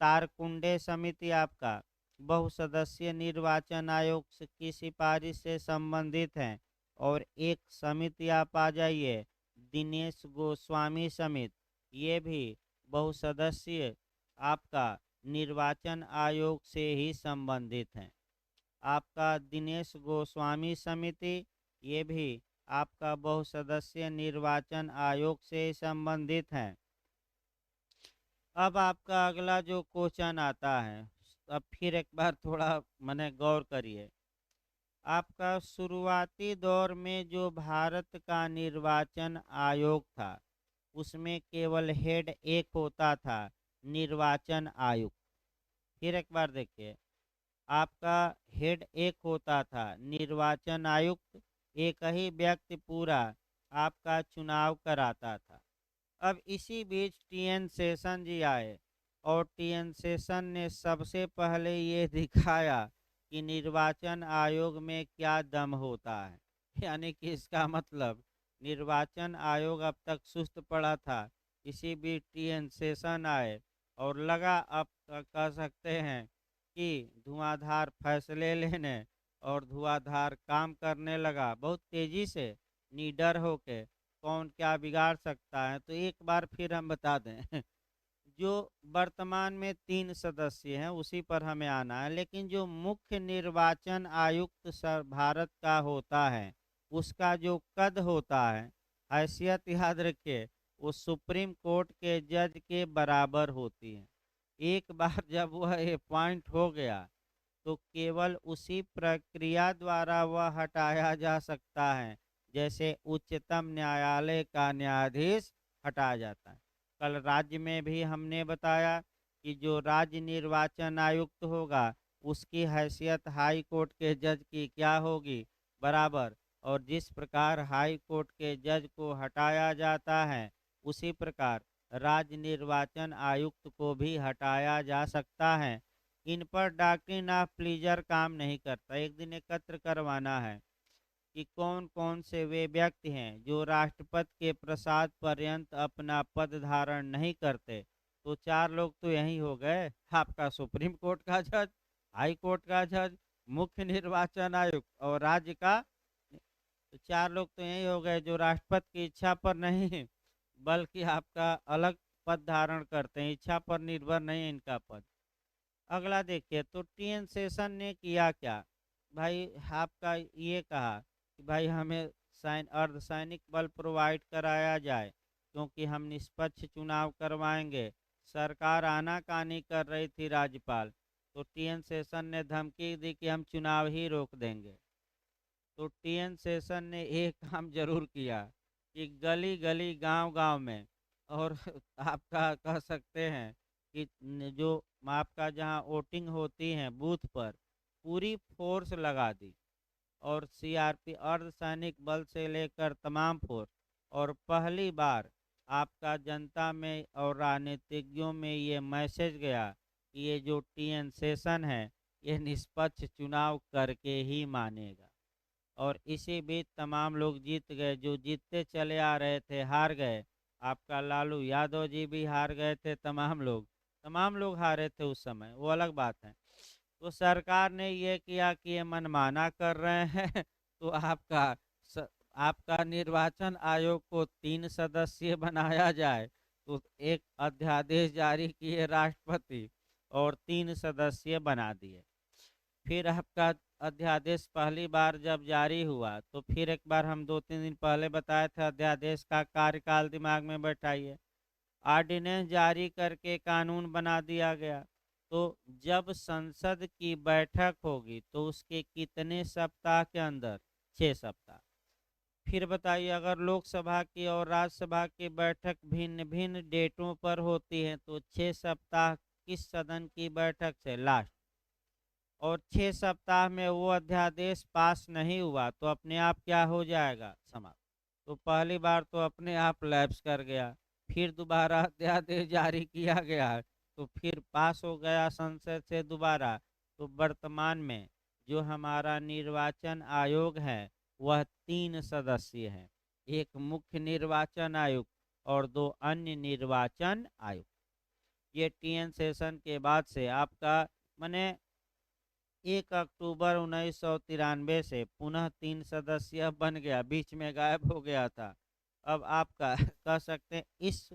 तारकुंडे समिति आपका बहुसदस्यीय निर्वाचन आयोग की सिफारिश से संबंधित है। और एक समिति आप आ जाइए, दिनेश गोस्वामी समिति, ये भी बहुसदस्यीय आपका निर्वाचन आयोग से ही संबंधित है। आपका दिनेश गोस्वामी समिति, ये भी आपका बहुसदस्यीय निर्वाचन आयोग से संबंधित है। अब आपका अगला जो क्वेश्चन आता है, अब फिर एक बार थोड़ा मने गौर करिए। आपका शुरुआती दौर में जो भारत का निर्वाचन आयोग था, उसमें केवल हेड एक होता था, निर्वाचन आयुक्त। फिर एक बार देखिए, आपका हेड एक होता था, निर्वाचन आयुक्त, एक ही व्यक्ति पूरा आपका चुनाव कराता था। अब इसी बीच टीएन शेषन जी आए और टीएन शेषन ने सबसे पहले ये दिखाया कि निर्वाचन आयोग में क्या दम होता है। यानी कि इसका मतलब निर्वाचन आयोग अब तक सुस्त पड़ा था, इसी बीच टीएन शेषन आए और लगा, अब कह सकते हैं कि धुआंधार फैसले लेने और धुआंधार काम करने लगा, बहुत तेजी से, निडर होके, कौन क्या बिगाड़ सकता है। तो एक बार फिर हम बता दें जो वर्तमान में 3 सदस्य हैं उसी पर हमें आना है, लेकिन जो मुख्य निर्वाचन आयुक्त सर भारत का होता है, उसका जो कद होता है, हैसियत याद रखिए, वो सुप्रीम कोर्ट के जज के बराबर होती है। एक बार जब वह अपॉइंट हो गया तो केवल उसी प्रक्रिया द्वारा वह हटाया जा सकता है जैसे उच्चतम न्यायालय का न्यायाधीश हटाया जाता है। कल राज्य में भी हमने बताया कि जो राज्य निर्वाचन आयुक्त होगा उसकी हैसियत हाई कोर्ट के जज की क्या होगी, बराबर। और जिस प्रकार हाई कोर्ट के जज को हटाया जाता है उसी प्रकार राज्य निर्वाचन आयुक्त को भी हटाया जा सकता है। इन पर डॉक्ट्रिन ऑफ प्लीजर काम नहीं करता। एक दिन एकत्र करवाना है कि कौन कौन से वे व्यक्ति हैं जो राष्ट्रपति के प्रसाद पर्यंत अपना पद धारण नहीं करते। तो चार लोग तो यही हो गए, आपका सुप्रीम कोर्ट का जज, हाई कोर्ट का जज, मुख्य निर्वाचन आयुक्त और राज्य का। तो चार लोग तो यही हो गए जो राष्ट्रपति की इच्छा पर नहीं बल्कि आपका अलग पद धारण करते हैं, इच्छा पर निर्भर नहीं है इनका पद। अगला देखिए, तो टीएन शेषन ने किया क्या भाई, आपका ये कहा कि भाई हमें अर्धसैनिक बल प्रोवाइड कराया जाए क्योंकि हम निष्पक्ष चुनाव करवाएंगे। सरकार आनाकानी कर रही थी राज्यपाल, तो टीएन शेषन ने धमकी दी कि हम चुनाव ही रोक देंगे। तो टीएन शेषन ने एक काम जरूर किया कि गली गली गांव गांव में और आपका कह सकते हैं कि जो आपका जहां वोटिंग होती है बूथ पर पूरी फोर्स लगा दी, और सीआरपी अर्धसैनिक बल से लेकर तमाम फोर्स। और पहली बार आपका जनता में और राजनीतिज्ञों में ये मैसेज गया कि ये जो टीएन शेषन है ये निष्पक्ष चुनाव करके ही मानेगा। और इसी बीच तमाम लोग जीत गए, जो जीतते चले आ रहे थे हार गए। आपका लालू यादव जी भी हार गए थे, तमाम लोग हारे थे उस समय, वो अलग बात है। तो सरकार ने ये किया कि ये मनमाना कर रहे हैं तो स, आपका निर्वाचन आयोग को 3 सदस्यीय बनाया जाए। तो एक अध्यादेश जारी किए राष्ट्रपति और 3 सदस्यीय बना दिए। फिर आपका अध्यादेश पहली बार जब जारी हुआ तो फिर एक बार हम 2-3 दिन पहले बताए थे अध्यादेश का कार्यकाल दिमाग में बैठाइए। ऑर्डिनेंस जारी करके कानून बना दिया गया। तो जब संसद की बैठक होगी तो उसके कितने सप्ताह के अंदर, 6 सप्ताह। फिर बताइए, अगर लोकसभा की और राज्यसभा की बैठक भिन्न भिन्न डेटों पर होती है तो 6 सप्ताह किस सदन की बैठक से लास्ट, और 6 सप्ताह में वो अध्यादेश पास नहीं हुआ तो अपने आप क्या हो जाएगा, समाप्त। तो पहली बार तो अपने आप लैप्स कर गया, फिर दोबारा अध्यादेश जारी किया गया तो फिर पास हो गया संसद से दोबारा। तो वर्तमान में जो हमारा निर्वाचन आयोग है वह 3 सदस्यीय है, एक मुख्य निर्वाचन आयुक्त और 2 अन्य निर्वाचन आयुक्त। ये टीएन सेशन के बाद से आपका मैंने 1 अक्टूबर 1993 से पुनः 3 सदस्यीय बन गया, बीच में गायब हो गया था। अब आपका कह सकते हैं इस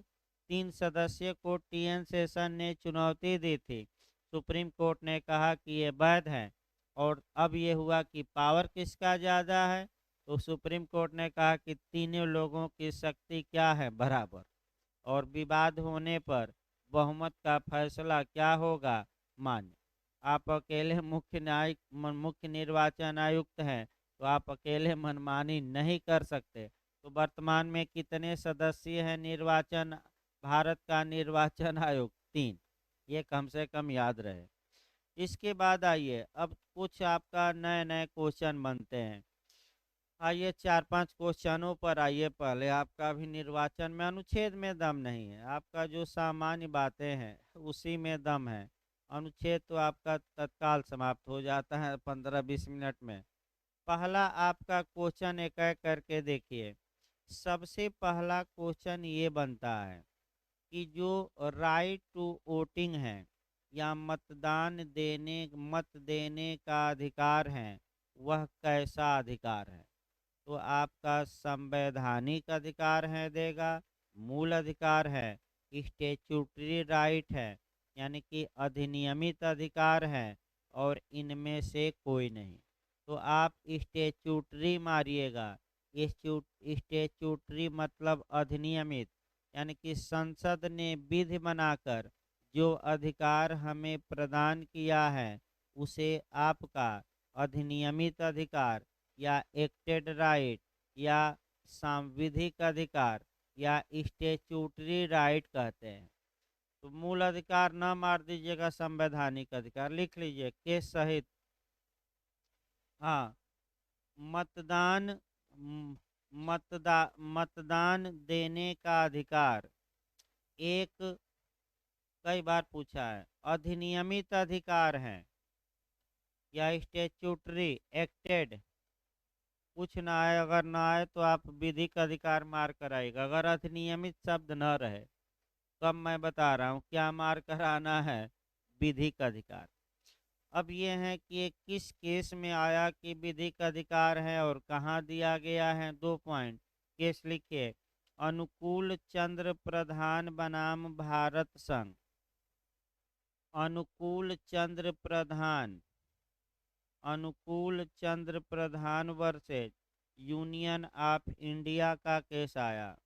3 सदस्यीय को टीएन शेषन ने चुनौती दी थी। सुप्रीम कोर्ट ने कहा कि ये वैध है। और अब ये हुआ कि पावर किसका ज़्यादा है, तो सुप्रीम कोर्ट ने कहा कि तीनों लोगों की शक्ति क्या है, बराबर। और विवाद होने पर बहुमत का फैसला क्या होगा, मान्य। आप अकेले मुख्य निर्वाचन आयुक्त हैं तो आप अकेले मनमानी नहीं कर सकते। तो वर्तमान में कितने सदस्य हैं निर्वाचन, भारत का निर्वाचन आयोग, 3। ये कम से कम याद रहे। इसके बाद आइए, अब कुछ आपका नए नए क्वेश्चन बनते हैं। आइए 4-5 क्वेश्चनों पर आइए। पहले आपका भी निर्वाचन में अनुच्छेद में दम नहीं है, आपका जो सामान्य बातें हैं उसी में दम है। अनुच्छेद तो आपका तत्काल समाप्त हो जाता है 15-20 मिनट में। पहला आपका क्वेश्चन एक एक करके देखिए। सबसे पहला क्वेश्चन ये बनता है कि जो राइट टू वोटिंग है या मत देने का अधिकार है वह कैसा अधिकार है। तो आपका संवैधानिक अधिकार है देगा, मूल अधिकार है, स्टेचुटरी राइट है यानी कि अधिनियमित अधिकार है, और इनमें से कोई नहीं। तो आप स्टेचुटरी मारिएगा स्टेचुटरी मतलब अधिनियमित, यानी कि संसद ने विधि बनाकर जो अधिकार हमें प्रदान किया है उसे आपका अधिनियमित अधिकार या एक्टेड राइट या सांविधिक अधिकार या स्टेचुटरी राइट कहते हैं। तो मूल अधिकार न मार दीजिएगा, संवैधानिक अधिकार लिख लीजिए के सहित। हाँ, मतदान मतदान देने का अधिकार एक, कई बार पूछा है, अधिनियमित अधिकार है या स्टेचुटरी एक्टेड। कुछ ना आए, अगर ना आए तो आप विधिक अधिकार मार कर आएगा। अगर अधिनियमित शब्द न रहे तब मैं बता रहा हूँ क्या मार कर आना है, विधिक अधिकार। अब ये है कि ये किस केस में आया कि विधिक अधिकार है और कहाँ दिया गया है। 2 पॉइंट केस लिखिए। अनुकूल चंद्र प्रधान बनाम भारत संघ। अनुकूल चंद्र प्रधान, अनुकूल चंद्र प्रधान वर्सेज यूनियन ऑफ इंडिया का केस आया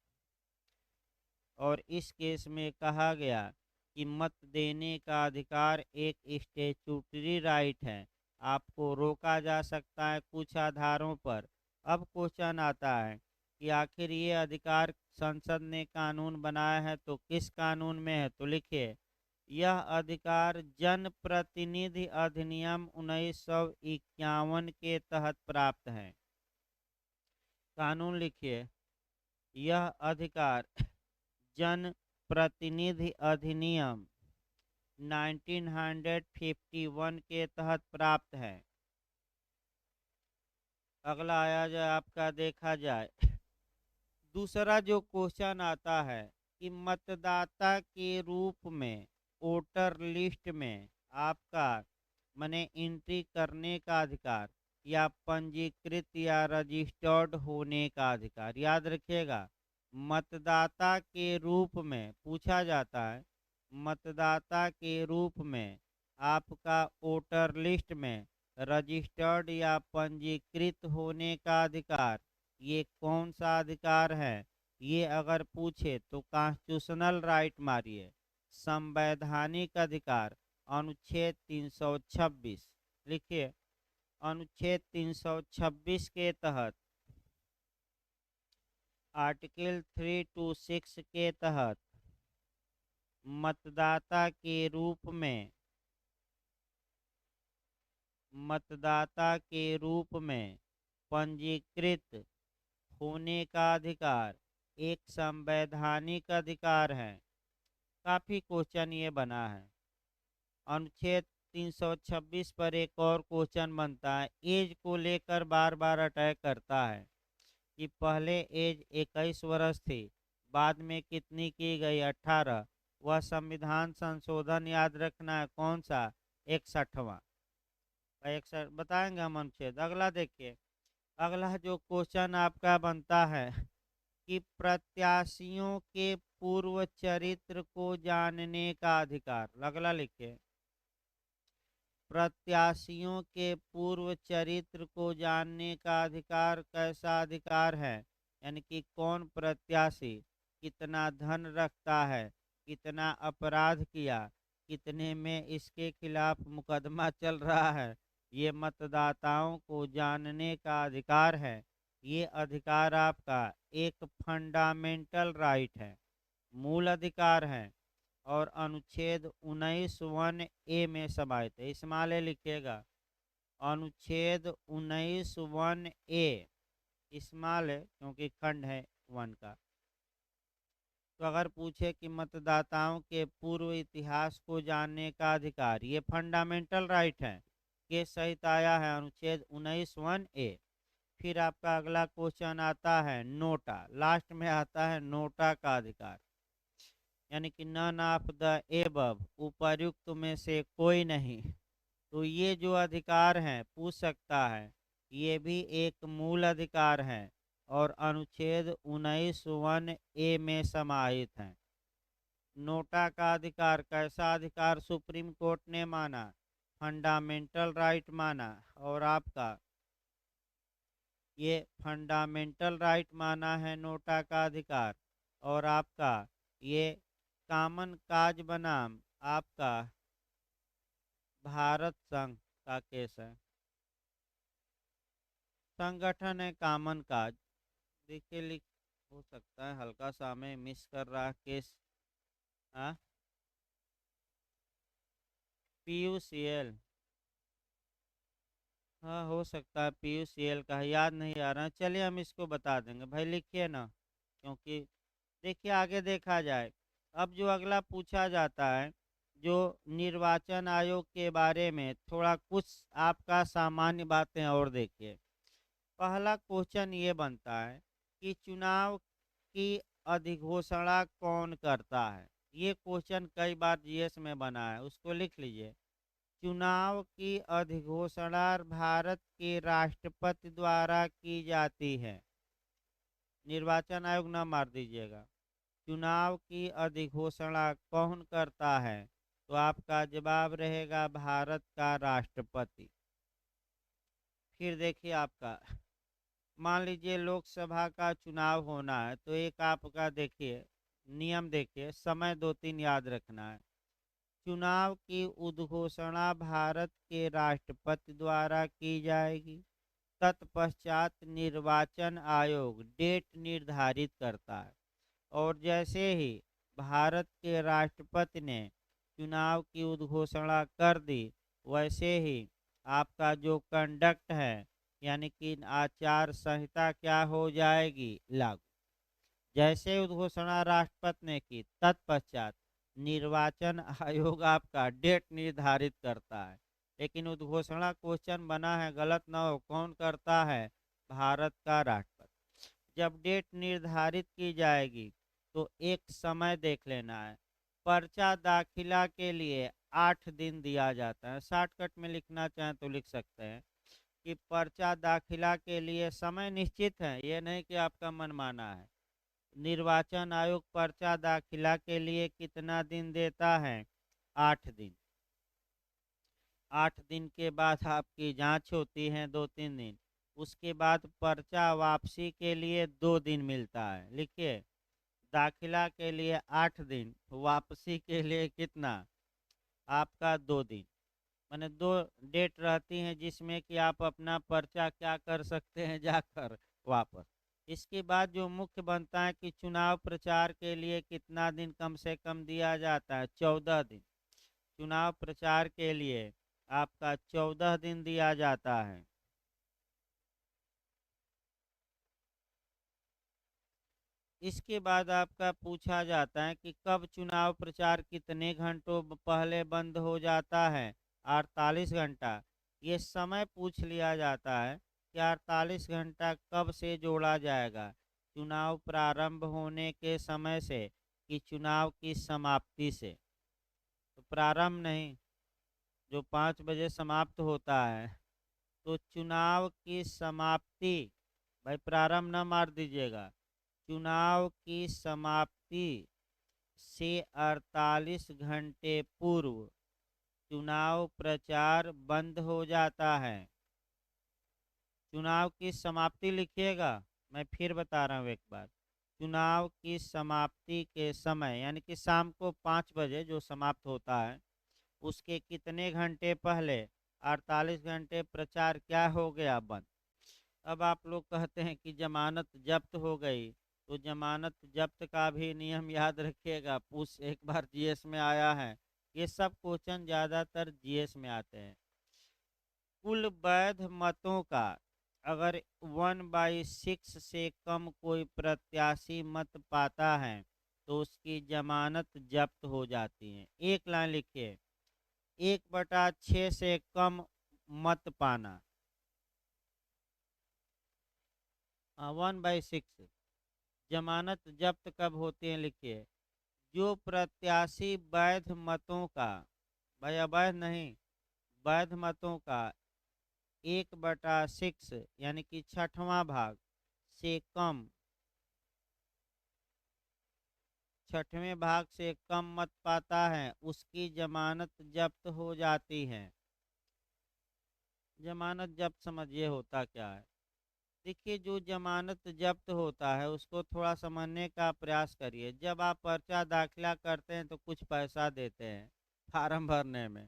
और इस केस में कहा गया कि मत देने का अधिकार एक स्टेचुटरी राइट है, आपको रोका जा सकता है कुछ आधारों पर। अब क्वेश्चन आता है कि आखिर ये अधिकार संसद ने कानून बनाया है तो किस कानून में है, तो लिखिए यह अधिकार जन प्रतिनिधि अधिनियम 1951 के तहत प्राप्त है। कानून लिखिए, यह अधिकार जन प्रतिनिधि अधिनियम 1951 के तहत प्राप्त है। अगला आया जाए आपका, देखा जाए दूसरा जो क्वेश्चन आता है कि मतदाता के रूप में वोटर लिस्ट में आपका माने एंट्री करने का अधिकार या पंजीकृत या रजिस्टर्ड होने का अधिकार। याद रखिएगा, मतदाता के रूप में पूछा जाता है, मतदाता के रूप में आपका वोटर लिस्ट में रजिस्टर्ड या पंजीकृत होने का अधिकार, ये कौन सा अधिकार है। ये अगर पूछे तो कॉन्स्टिट्यूशनल राइट मारिए, संवैधानिक अधिकार अनुच्छेद 326 लिखिए। अनुच्छेद 326 के तहत, आर्टिकल 326 के तहत मतदाता के रूप में, मतदाता के रूप में पंजीकृत होने का अधिकार एक संवैधानिक अधिकार है। काफी क्वेश्चन ये बना है। अनुच्छेद 326 पर एक और क्वेश्चन बनता है, एज को लेकर बार बार अटैक करता है कि पहले एज 21 वर्ष थी, बाद में कितनी की गई, 18। वह संविधान संशोधन याद रखना है कौन सा, 61वां। 61 बताएंगे हम अनुच्छेद। अगला देखिए, अगला जो क्वेश्चन आपका बनता है कि प्रत्याशियों के पूर्व चरित्र को जानने का अधिकार। अगला लिखिए, प्रत्याशियों के पूर्व चरित्र को जानने का अधिकार कैसा अधिकार है, यानी कि कौन प्रत्याशी कितना धन रखता है, कितना अपराध किया, कितने में इसके खिलाफ मुकदमा चल रहा है, ये मतदाताओं को जानने का अधिकार है। ये अधिकार आपका एक फंडामेंटल राइट है, मूल अधिकार है और अनुच्छेद 19(1)(a) में समाहित है। इसमाले लिखिएगा, अनुच्छेद 19(1)(a) इसमाल है क्योंकि खंड है 1 का। तो अगर पूछे कि मतदाताओं के पूर्व इतिहास को जानने का अधिकार, ये फंडामेंटल राइट है, के सहित आया है अनुच्छेद 19(1)(a). फिर आपका अगला क्वेश्चन आता है नोटा, लास्ट में आता है नोटा का अधिकार, यानी कि नन ऑफ द एबव, उपर्युक्त में से कोई नहीं। तो ये जो अधिकार हैं पूछ सकता है, ये भी एक मूल अधिकार है और अनुच्छेद 19(1)(a) में समाहित है। नोटा का अधिकार कैसा अधिकार सुप्रीम कोर्ट ने माना, फंडामेंटल राइट माना और आपका ये फंडामेंटल राइट माना है नोटा का अधिकार। और आपका ये कॉमन काज बनाम आपका भारत संघ का केस है। संगठन है कॉमन काज। देखिए लिख हो सकता है हल्का सा हमें मिस कर रहा है केस। हाँ, पीयूसीएल। हाँ, हो सकता है पीयूसीएल का है, याद नहीं आ रहा है। चलिए हम इसको बता देंगे भाई, लिखिए ना, क्योंकि देखिए आगे देखा जाए। अब जो अगला पूछा जाता है, जो निर्वाचन आयोग के बारे में थोड़ा कुछ आपका सामान्य बातें और देखिए। पहला क्वेश्चन ये बनता है कि चुनाव की अधिघोषणा कौन करता है। ये क्वेश्चन कई बार जीएस में बना है, उसको लिख लीजिए। चुनाव की अधिघोषणा भारत के राष्ट्रपति द्वारा की जाती है। निर्वाचन आयोग न मार दीजिएगा। चुनाव की अधिघोषणा कौन करता है, तो आपका जवाब रहेगा भारत का राष्ट्रपति। फिर देखिए आपका, मान लीजिए लोकसभा का चुनाव होना है, तो एक आपका देखिए नियम, देखिए समय 2-3 याद रखना है। चुनाव की उद्घोषणा भारत के राष्ट्रपति द्वारा की जाएगी। तत्पश्चात निर्वाचन आयोग डेट निर्धारित करता है। और जैसे ही भारत के राष्ट्रपति ने चुनाव की उद्घोषणा कर दी, वैसे ही आपका जो कंडक्ट है, यानी कि आचार संहिता क्या हो जाएगी, लागू। जैसे उद्घोषणा राष्ट्रपति ने की, तत्पश्चात निर्वाचन आयोग आपका डेट निर्धारित करता है। लेकिन उद्घोषणा क्वेश्चन बना है, गलत ना हो, कौन करता है, भारत का राष्ट्रपति। जब डेट निर्धारित की जाएगी तो एक समय देख लेना है। पर्चा दाखिला के लिए 8 दिन दिया जाता है। शॉर्टकट में लिखना चाहें तो लिख सकते हैं कि पर्चा दाखिला के लिए समय निश्चित है, ये नहीं कि आपका मनमाना है। निर्वाचन आयोग पर्चा दाखिला के लिए कितना दिन देता है, 8 दिन। 8 दिन के बाद आपकी जांच होती है 2-3 दिन। उसके बाद पर्चा वापसी के लिए 2 दिन मिलता है। लिखिए, दाखिला के लिए 8 दिन, वापसी के लिए कितना, आपका 2 दिन। मैंने 2 डेट रहती हैं जिसमें कि आप अपना पर्चा क्या कर सकते हैं, जाकर वापस। इसके बाद जो मुख्य बनता है कि चुनाव प्रचार के लिए कितना दिन कम से कम दिया जाता है, 14 दिन। चुनाव प्रचार के लिए आपका 14 दिन दिया जाता है। इसके बाद आपका पूछा जाता है कि कब चुनाव प्रचार कितने घंटों पहले बंद हो जाता है, 48 घंटा। ये समय पूछ लिया जाता है कि 48 घंटा कब से जोड़ा जाएगा, चुनाव प्रारंभ होने के समय से कि चुनाव की समाप्ति से। तो प्रारंभ नहीं, जो 5 बजे समाप्त होता है, तो चुनाव की समाप्ति, भाई प्रारंभ न मार दीजिएगा, चुनाव की समाप्ति से 48 घंटे पूर्व चुनाव प्रचार बंद हो जाता है। चुनाव की समाप्ति लिखिएगा, मैं फिर बता रहा हूँ एक बार। चुनाव की समाप्ति के समय, यानी कि शाम को 5 बजे जो समाप्त होता है, उसके कितने घंटे पहले, 48 घंटे प्रचार क्या हो गया, बंद। अब आप लोग कहते हैं कि जमानत जब्त हो गई, तो जमानत जब्त का भी नियम याद रखिएगा, पूछ एक बार जीएस में आया है। ये सब क्वेश्चन ज़्यादातर जीएस में आते हैं। कुल वैध मतों का अगर 1/6 से कम कोई प्रत्याशी मत पाता है, तो उसकी जमानत जब्त हो जाती है। एक लाइन लिखिए, 1/6 से कम मत पाना, 1/6। जमानत जब्त कब होती है, लिखिए, जो प्रत्याशी वैध मतों का, भाई अवैध नहीं, वैध मतों का 1/6 यानी कि 6वां भाग से कम, 6वें भाग से कम मत पाता है, उसकी जमानत जब्त हो जाती है। जमानत जब्त समझिए होता क्या है। देखिए, जो जमानत जब्त होता है उसको थोड़ा समझने का प्रयास करिए। जब आप पर्चा दाखिला करते हैं तो कुछ पैसा देते हैं फार्म भरने में।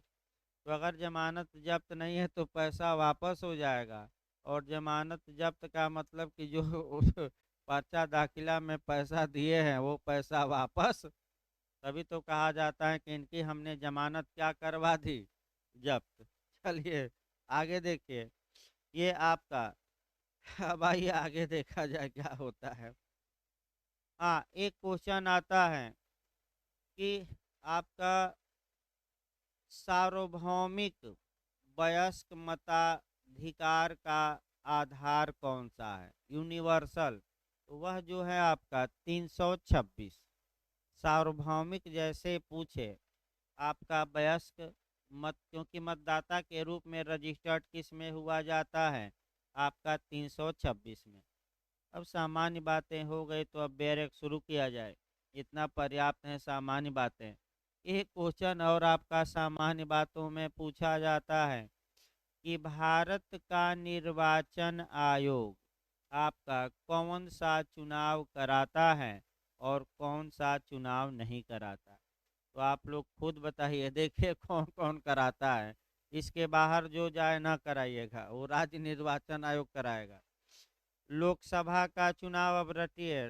तो अगर जमानत जब्त नहीं है तो पैसा वापस हो जाएगा। और जमानत जब्त का मतलब कि जो उस पर्चा दाखिला में पैसा दिए हैं वो पैसा वापस। तभी तो कहा जाता है कि इनकी हमने जमानत क्या करवा दी, जब्त। चलिए आगे देखिए, ये आपका अब आइए आगे देखा जाए क्या होता है। हाँ, एक क्वेश्चन आता है कि आपका सार्वभौमिक वयस्क मताधिकार का आधार कौन सा है, यूनिवर्सल। तो वह जो है आपका 326। सार्वभौमिक जैसे पूछे आपका वयस्क मत, क्योंकि मतदाता के रूप में रजिस्टर्ड किस में हुआ जाता है, आपका 326 में। अब सामान्य बातें हो गई तो अब बैरक शुरू किया जाए, इतना पर्याप्त है सामान्य बातें। एक क्वेश्चन और आपका सामान्य बातों में पूछा जाता है कि भारत का निर्वाचन आयोग आपका कौन सा चुनाव कराता है और कौन सा चुनाव नहीं कराता। तो आप लोग खुद बताइए, देखिए कौन कौन कराता है। इसके बाहर जो जाए ना कराइएगा, वो राज्य निर्वाचन आयोग कराएगा। लोकसभा का चुनाव अब रटिए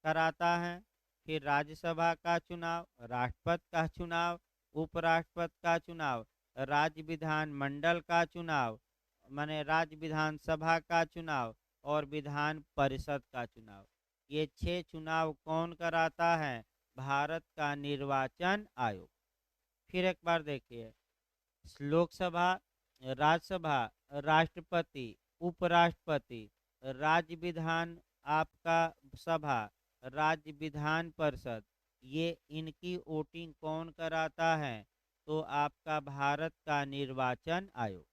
कराता है, फिर राज्यसभा का चुनाव, राष्ट्रपति का चुनाव, उपराष्ट्रपति का चुनाव, राज्य विधान मंडल का चुनाव, माने राज्य विधानसभा का चुनाव, और विधान परिषद का चुनाव। ये 6 चुनाव कौन कराता है, भारत का निर्वाचन आयोग। फिर एक बार देखिए, लोकसभा, राज्यसभा, राष्ट्रपति, उपराष्ट्रपति, राज्य विधान आपका सभा, राज्य विधान परिषद, ये इनकी वोटिंग कौन कराता है, तो आपका भारत का निर्वाचन आयोग।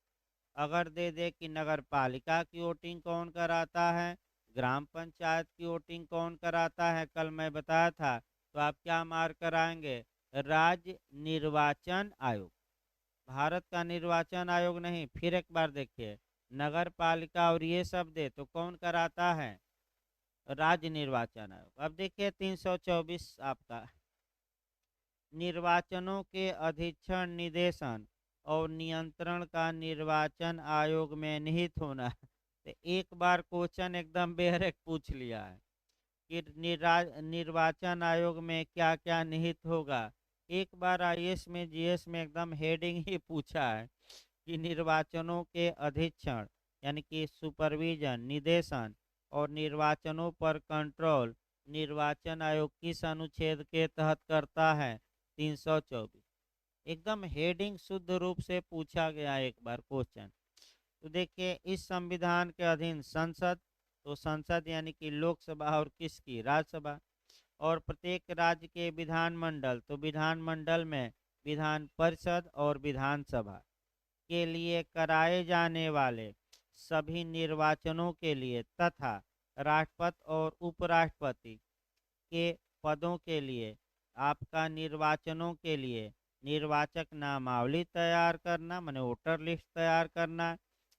अगर दे दे कि नगर पालिका की वोटिंग कौन कराता है, ग्राम पंचायत की वोटिंग कौन कराता है, कल मैं बताया था, तो आप क्या मार्क कराएंगे, राज्य निर्वाचन आयोग। भारत का निर्वाचन आयोग नहीं। फिर एक बार देखिए, नगर पालिका और ये सब दे तो कौन कराता है, राज्य निर्वाचन आयोग। अब देखिए 324 आपका, निर्वाचनों के अधीक्षण, निदेशन और नियंत्रण का निर्वाचन आयोग में निहित होना। तो एक बार क्वेश्चन एकदम बेहरेक पूछ लिया है कि निर्वाचन आयोग में क्या क्या निहित होगा। एक बार आईएएस में जीएस में एकदम हेडिंग ही पूछा है कि निर्वाचनों के अधीक्षण यानी कि सुपरविजन, निदेशन और निर्वाचनों पर कंट्रोल निर्वाचन आयोग किस अनुच्छेद के तहत करता है, 324। एकदम हेडिंग शुद्ध रूप से पूछा गया एक बार क्वेश्चन। तो देखिए, इस संविधान के अधीन संसद, तो संसद यानी कि लोकसभा और किसकी, राज्यसभा, और प्रत्येक राज्य के विधानमंडल, तो विधानमंडल में विधान परिषद और विधानसभा के लिए कराए जाने वाले सभी निर्वाचनों के लिए तथा राष्ट्रपति और उपराष्ट्रपति के पदों के लिए आपका निर्वाचनों के लिए निर्वाचक नामावली तैयार करना, माने वोटर लिस्ट तैयार करना,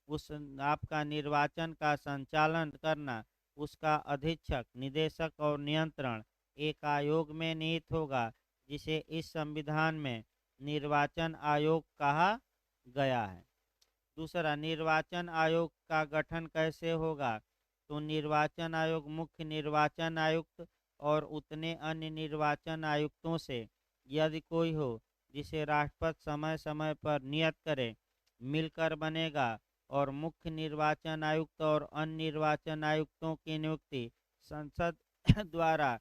उस आपका निर्वाचन का संचालन करना, उसका अधीक्षक, निदेशक और नियंत्रण एक आयोग में निहित होगा, जिसे इस संविधान में निर्वाचन आयोग कहा गया है। दूसरा, निर्वाचन आयोग का गठन कैसे होगा, तो निर्वाचन आयोग मुख्य निर्वाचन आयुक्त और उतने अन्य निर्वाचन आयुक्तों से यदि कोई हो जिसे राष्ट्रपति समय समय पर नियत करे मिलकर बनेगा, और मुख्य निर्वाचन आयुक्त और अन्य निर्वाचन आयुक्तों की नियुक्ति संसद द्वारा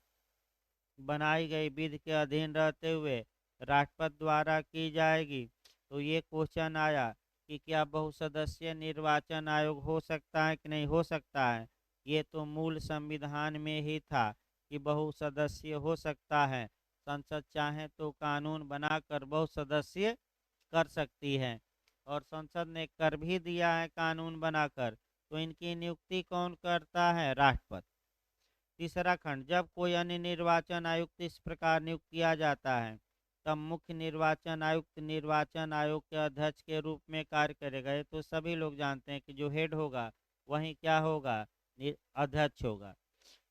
बनाई गई विधि के अधीन रहते हुए राष्ट्रपति द्वारा की जाएगी। तो ये क्वेश्चन आया कि क्या बहुसदस्यीय निर्वाचन आयोग हो सकता है कि नहीं हो सकता है। ये तो मूल संविधान में ही था कि बहुसदस्यीय हो सकता है, संसद चाहे तो कानून बनाकर बहुसदस्यीय कर सकती है, और संसद ने कर भी दिया है कानून बनाकर। तो इनकी नियुक्ति कौन करता है, राष्ट्रपति। तीसरा खंड, जब कोई अन्य निर्वाचन आयुक्त इस प्रकार नियुक्त किया जाता है तब मुख्य निर्वाचन आयुक्त निर्वाचन आयोग के अध्यक्ष के रूप में कार्य करेगा। ये तो सभी लोग जानते हैं कि जो हेड होगा वही क्या होगा, अध्यक्ष होगा।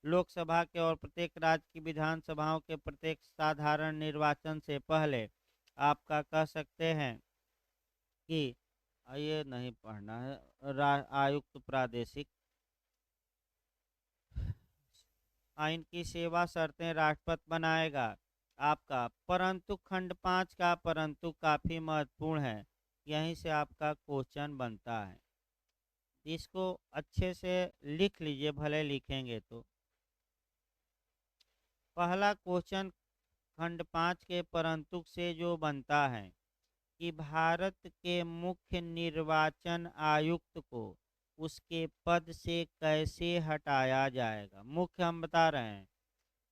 लोकसभा के और प्रत्येक राज्य की विधानसभाओं के प्रत्येक साधारण निर्वाचन से पहले आपका कह सकते हैं कि ये नहीं पढ़ना है, आयुक्त प्रादेशिक आइन की सेवा शर्तें राष्ट्रपति बनाएगा आपका। परंतु खंड 5 का परंतु काफी महत्वपूर्ण है, यहीं से आपका क्वेश्चन बनता है। इसको अच्छे से लिख लीजिए, भले लिखेंगे तो। पहला क्वेश्चन खंड 5 के परंतु से जो बनता है कि भारत के मुख्य निर्वाचन आयुक्त को उसके पद से कैसे हटाया जाएगा। मुख्य हम बता रहे हैं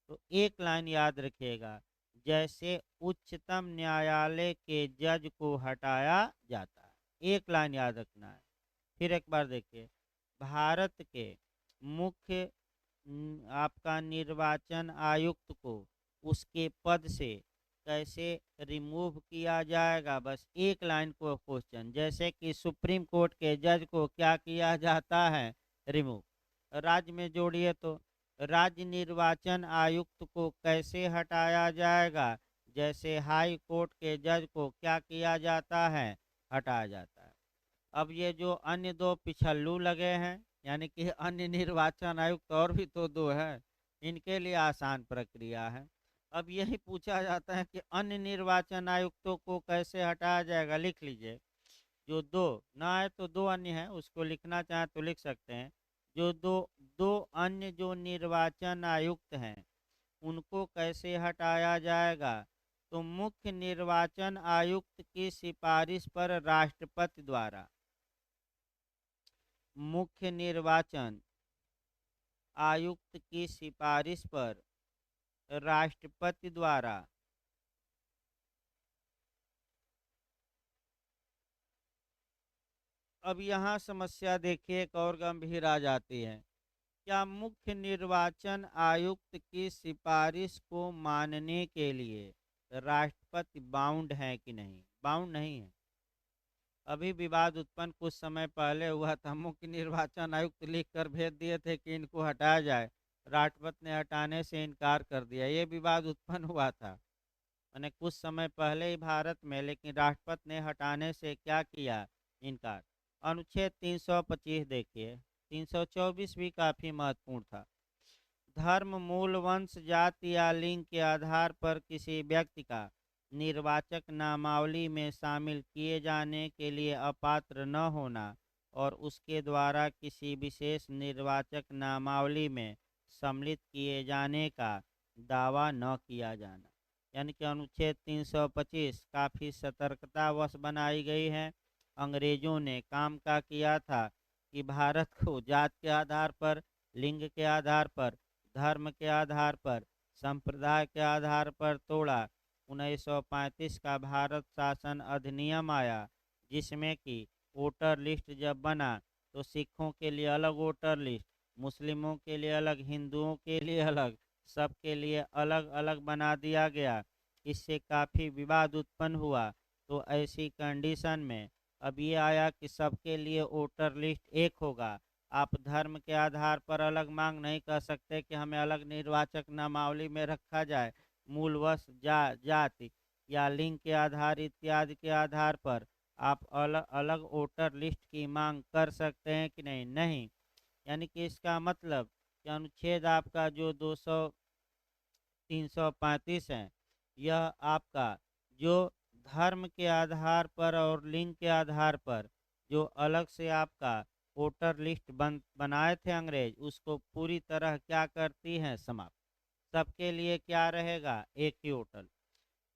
तो एक लाइन याद रखिएगा, जैसे उच्चतम न्यायालय के जज को हटाया जाता है। एक लाइन याद रखना है। फिर एक बार देखिए, भारत के मुख्य आपका निर्वाचन आयुक्त को उसके पद से कैसे रिमूव किया जाएगा। बस एक लाइन को क्वेश्चन, जैसे कि सुप्रीम कोर्ट के जज को क्या किया जाता है, रिमूव। राज्य में जोड़िए तो राज्य निर्वाचन आयुक्त को कैसे हटाया जाएगा, जैसे हाई कोर्ट के जज को क्या किया जाता है, हटाया जाता है। अब ये जो अन्य दो पिछल्लू लगे हैं, यानी कि अन्य निर्वाचन आयुक्त और भी तो दो है, इनके लिए आसान प्रक्रिया है। अब यही पूछा जाता है कि अन्य निर्वाचन आयुक्तों को कैसे हटाया जाएगा। लिख लीजिए, जो दो ना है तो दो अन्य है, उसको लिखना चाहे तो लिख सकते हैं। जो दो दो अन्य जो निर्वाचन आयुक्त हैं उनको कैसे हटाया जाएगा, तो मुख्य निर्वाचन आयुक्त की सिफारिश पर राष्ट्रपति द्वारा, मुख्य निर्वाचन आयुक्त की सिफारिश पर राष्ट्रपति द्वारा अब यहाँ समस्या देखिए एक और गंभीर आ जाती है। क्या मुख्य निर्वाचन आयुक्त की सिफारिश को मानने के लिए राष्ट्रपति बाउंड है कि नहीं? बाउंड नहीं है। अभी विवाद उत्पन्न कुछ समय पहले हुआ था, मुख्य निर्वाचन आयुक्त लिख कर भेज दिए थे कि इनको हटाया जाए, राष्ट्रपति ने हटाने से इनकार कर दिया। ये विवाद उत्पन्न हुआ था मैंने कुछ समय पहले ही भारत में, लेकिन राष्ट्रपति ने हटाने से क्या किया, इनकार। अनुच्छेद 325 देखिए, 324 भी काफी महत्वपूर्ण था। धर्म, मूल, वंश, जाति या लिंग के आधार पर किसी व्यक्ति का निर्वाचक नामावली में शामिल किए जाने के लिए अपात्र न होना और उसके द्वारा किसी विशेष निर्वाचक नामावली में सम्मिलित किए जाने का दावा न किया जाना। यानी कि अनुच्छेद 325 काफ़ी सतर्कतावश बनाई गई है। अंग्रेजों ने काम का किया था कि भारत को जात के आधार पर, लिंग के आधार पर, धर्म के आधार पर, संप्रदाय के आधार पर तोड़ा। 1935 का भारत शासन अधिनियम आया, जिसमें कि वोटर लिस्ट जब बना तो सिखों के लिए अलग वोटर लिस्ट, मुस्लिमों के लिए अलग, हिंदुओं के लिए अलग, सबके लिए अलग अलग बना दिया गया। इससे काफ़ी विवाद उत्पन्न हुआ। तो ऐसी कंडीशन में अब ये आया कि सबके लिए वोटर लिस्ट एक होगा। आप धर्म के आधार पर अलग मांग नहीं कर सकते कि हमें अलग निर्वाचक नामावली में रखा जाए। मूलवश जाति या लिंग के आधार इत्यादि के आधार पर आप अलग अलग वोटर लिस्ट की मांग कर सकते हैं कि नहीं? नहीं। यानी कि इसका मतलब कि अनुच्छेद आपका जो 335 है, यह आपका जो धर्म के आधार पर और लिंग के आधार पर जो अलग से आपका वोटर लिस्ट बनाए थे अंग्रेज, उसको पूरी तरह क्या करती हैं, समाप्त। सबके लिए क्या रहेगा, एक ही वोटर।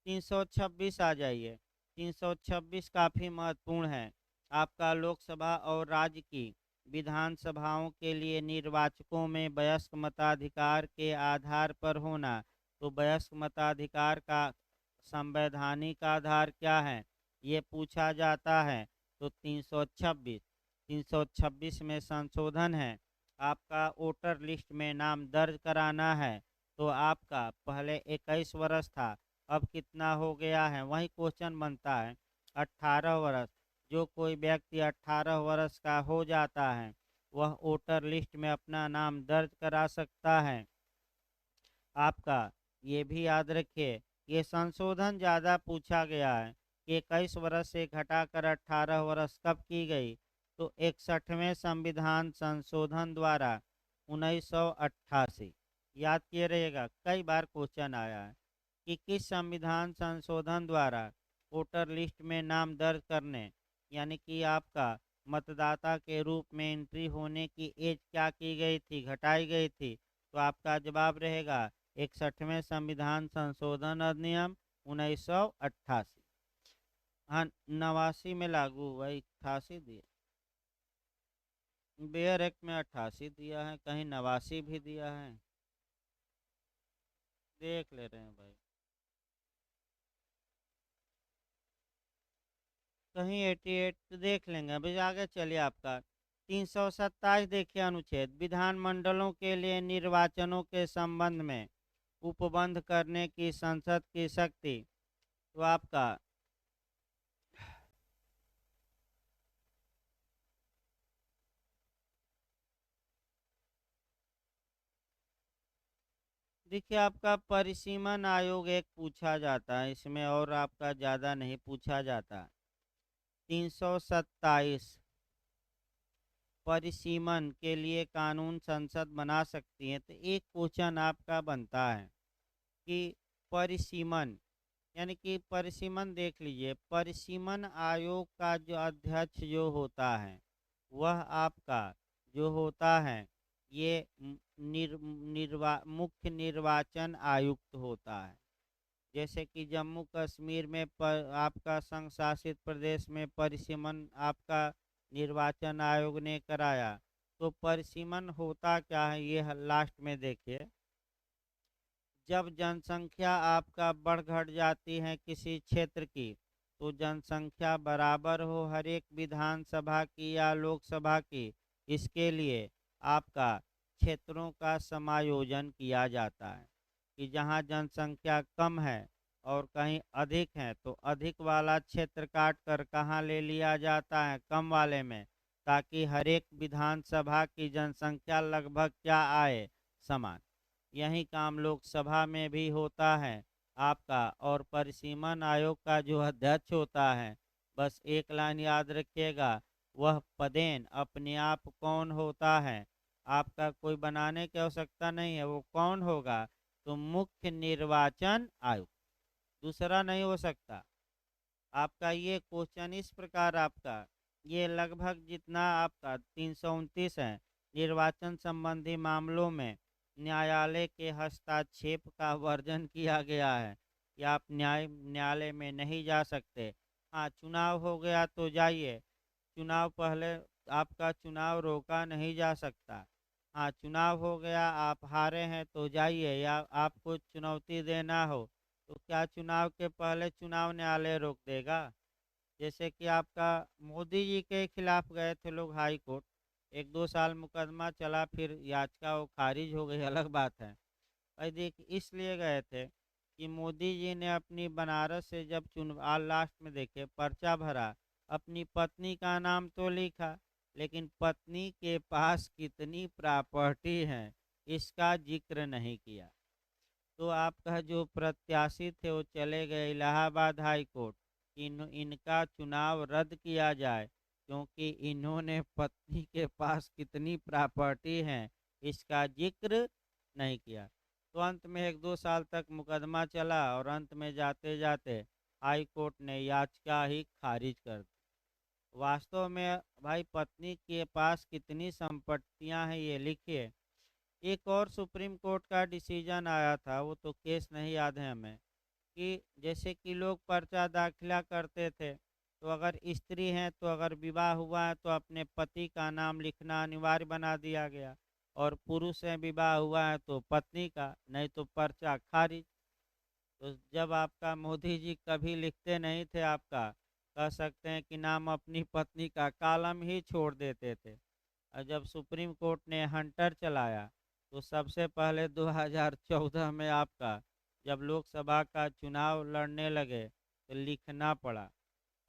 326 आ जाइए। 326 काफ़ी महत्वपूर्ण है। आपका लोकसभा और राज्य की विधानसभाओं के लिए निर्वाचकों में वयस्क मताधिकार के आधार पर होना। तो वयस्क मताधिकार का संवैधानिक आधार क्या है, ये पूछा जाता है। तो 326 में संशोधन है, आपका वोटर लिस्ट में नाम दर्ज कराना है। तो आपका पहले 21 वर्ष था, अब कितना हो गया है, वही क्वेश्चन बनता है 18 वर्ष। जो कोई व्यक्ति 18 वर्ष का हो जाता है वह वोटर लिस्ट में अपना नाम दर्ज करा सकता है। आपका ये भी याद रखिए, ये संशोधन ज़्यादा पूछा गया है कि 21 वर्ष से घटाकर 18 वर्ष कब की गई, तो 61वें संविधान संशोधन द्वारा 1988। याद किए रहिएगा, कई बार क्वेश्चन आया है कि किस संविधान संशोधन द्वारा वोटर लिस्ट में नाम दर्ज करने, यानी कि आपका मतदाता के रूप में एंट्री होने की एज क्या की गई थी, घटाई गई थी। तो आपका जवाब रहेगा 61वें संविधान संशोधन अधिनियम 1988। हाँ, 89 में लागू हुआ, 88 दिया, बेयर एक्ट में 88 दिया है, कहीं 89 भी दिया है, देख ले रहे हैं भाई, कहीं 88 देख लेंगे। अभी आगे चलिए, आपका 327 देखिए अनुच्छेद, विधानमंडलों के लिए निर्वाचनों के संबंध में उपबंध करने की संसद की शक्ति। तो आपका देखिए, आपका परिसीमन आयोग एक पूछा जाता है इसमें, और आपका ज़्यादा नहीं पूछा जाता। 327, परिसीमन के लिए कानून संसद बना सकती है। तो एक क्वेश्चन आपका बनता है कि परिसीमन, यानी कि परिसीमन देख लीजिए, परिसीमन आयोग का जो अध्यक्ष जो होता है, वह आपका जो होता है, ये मुख्य निर्वाचन आयुक्त होता है। जैसे कि जम्मू कश्मीर में आपका संघ शासित प्रदेश में परिसीमन आपका निर्वाचन आयोग ने कराया। तो परिसीमन होता क्या है, ये लास्ट में देखिए, जब जनसंख्या आपका बढ़ घट जाती है किसी क्षेत्र की, तो जनसंख्या बराबर हो हर एक विधानसभा की या लोकसभा की, इसके लिए आपका क्षेत्रों का समायोजन किया जाता है कि जहां जनसंख्या कम है और कहीं अधिक है, तो अधिक वाला क्षेत्र काट कर कहाँ ले लिया जाता है, कम वाले में, ताकि हर एक विधानसभा की जनसंख्या लगभग क्या आए, समान। यही काम लोकसभा में भी होता है आपका। और परिसीमन आयोग का जो अध्यक्ष होता है, बस एक लाइन याद रखिएगा, वह पदेन अपने आप कौन होता है, आपका कोई बनाने की आवश्यकता नहीं है, वो कौन होगा, तो मुख्य निर्वाचन आयुक्त, दूसरा नहीं हो सकता। आपका ये क्वेश्चन इस प्रकार आपका, ये लगभग जितना आपका 329 है, निर्वाचन संबंधी मामलों में न्यायालय के हस्तक्षेप का वर्जन किया गया है कि आप न्यायालय में नहीं जा सकते। हाँ, चुनाव हो गया तो जाइए, चुनाव पहले आपका चुनाव रोका नहीं जा सकता। हाँ, चुनाव हो गया, आप हारे हैं तो जाइए, या आपको चुनौती देना हो तो क्या चुनाव के पहले चुनाव न्यायालय रोक देगा। जैसे कि आपका मोदी जी के खिलाफ गए थे लोग हाई कोर्ट, 1-2 साल मुकदमा चला, फिर याचिका वो खारिज हो गई, अलग बात है। भाई देख, इसलिए गए थे कि मोदी जी ने अपनी बनारस से जब चुनाव लास्ट में देखे पर्चा भरा, अपनी पत्नी का नाम तो लिखा, लेकिन पत्नी के पास कितनी प्रॉपर्टी है इसका जिक्र नहीं किया। तो आपका जो प्रत्याशी थे वो चले गए इलाहाबाद हाई कोर्ट, इनका चुनाव रद्द किया जाए, क्योंकि इन्होंने पत्नी के पास कितनी प्रॉपर्टी है इसका जिक्र नहीं किया। तो अंत में 1-2 साल तक मुकदमा चला, और अंत में जाते जाते हाई कोर्ट ने याचिका ही खारिज कर दी। वास्तव में भाई, पत्नी के पास कितनी संपत्तियां हैं ये लिखिए। एक और सुप्रीम कोर्ट का डिसीजन आया था, वो तो केस नहीं याद है हमें, कि जैसे कि लोग पर्चा दाखिला करते थे, तो अगर स्त्री हैं तो अगर विवाह हुआ है तो अपने पति का नाम लिखना अनिवार्य बना दिया गया, और पुरुष है विवाह हुआ है तो पत्नी का, नहीं तो पर्चा खारिज। तो जब आपका मोदी जी कभी लिखते नहीं थे आपका, कह सकते हैं कि नाम अपनी पत्नी का कॉलम ही छोड़ देते थे। और जब सुप्रीम कोर्ट ने हंटर चलाया, तो सबसे पहले 2014 में आपका जब लोकसभा का चुनाव लड़ने लगे तो लिखना पड़ा,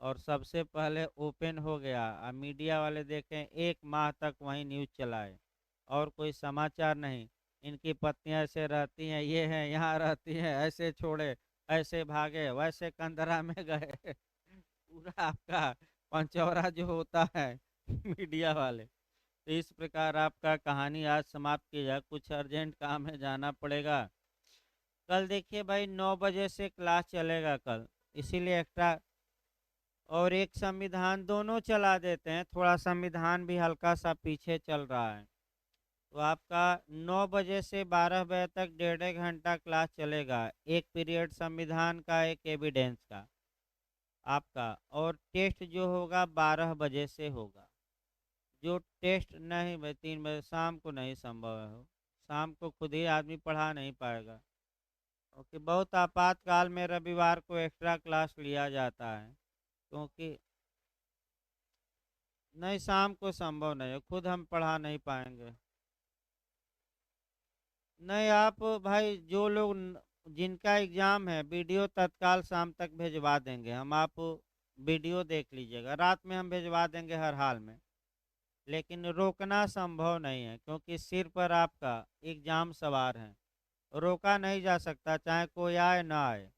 और सबसे पहले ओपन हो गया। अब मीडिया वाले देखें 1 माह तक वही न्यूज़ चलाए और कोई समाचार नहीं। इनकी पत्नियां ऐसे रहती हैं, ये हैं, यहाँ रहती हैं, ऐसे छोड़े, ऐसे भागे, वैसे कंदरा में गए। पूरा आपका पंचौरा जो होता है मीडिया वाले। तो इस प्रकार आपका कहानी आज समाप्त की जाए, कुछ अर्जेंट काम है, जाना पड़ेगा। कल देखिए भाई 9 बजे से क्लास चलेगा कल, इसीलिए एक्स्ट्रा। और एक संविधान दोनों चला देते हैं, थोड़ा संविधान भी हल्का सा पीछे चल रहा है। तो आपका 9 बजे से 12 बजे तक 1.5 घंटा क्लास चलेगा, एक पीरियड संविधान का, एक एविडेंस का आपका। और टेस्ट जो होगा 12 बजे से होगा। जो टेस्ट नहीं भाई 3 बजे शाम को नहीं संभव है हो, शाम को खुद ही आदमी पढ़ा नहीं पाएगा। क्योंकि बहुत आपातकाल में रविवार को एक्स्ट्रा क्लास लिया जाता है, क्योंकि नहीं शाम को संभव नहीं है, खुद हम पढ़ा नहीं पाएंगे। नहीं आप भाई जो लोग जिनका एग्जाम है वीडियो तत्काल शाम तक भेजवा देंगे हम, आप वीडियो देख लीजिएगा, रात में हम भेजवा देंगे हर हाल में। लेकिन रोकना संभव नहीं है, क्योंकि सिर पर आपका एग्जाम सवार है। रोका नहीं जा सकता, चाहे कोई आए ना आए,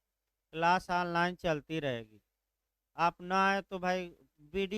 क्लास ऑनलाइन चलती रहेगी। आप ना आए तो भाई वीडियो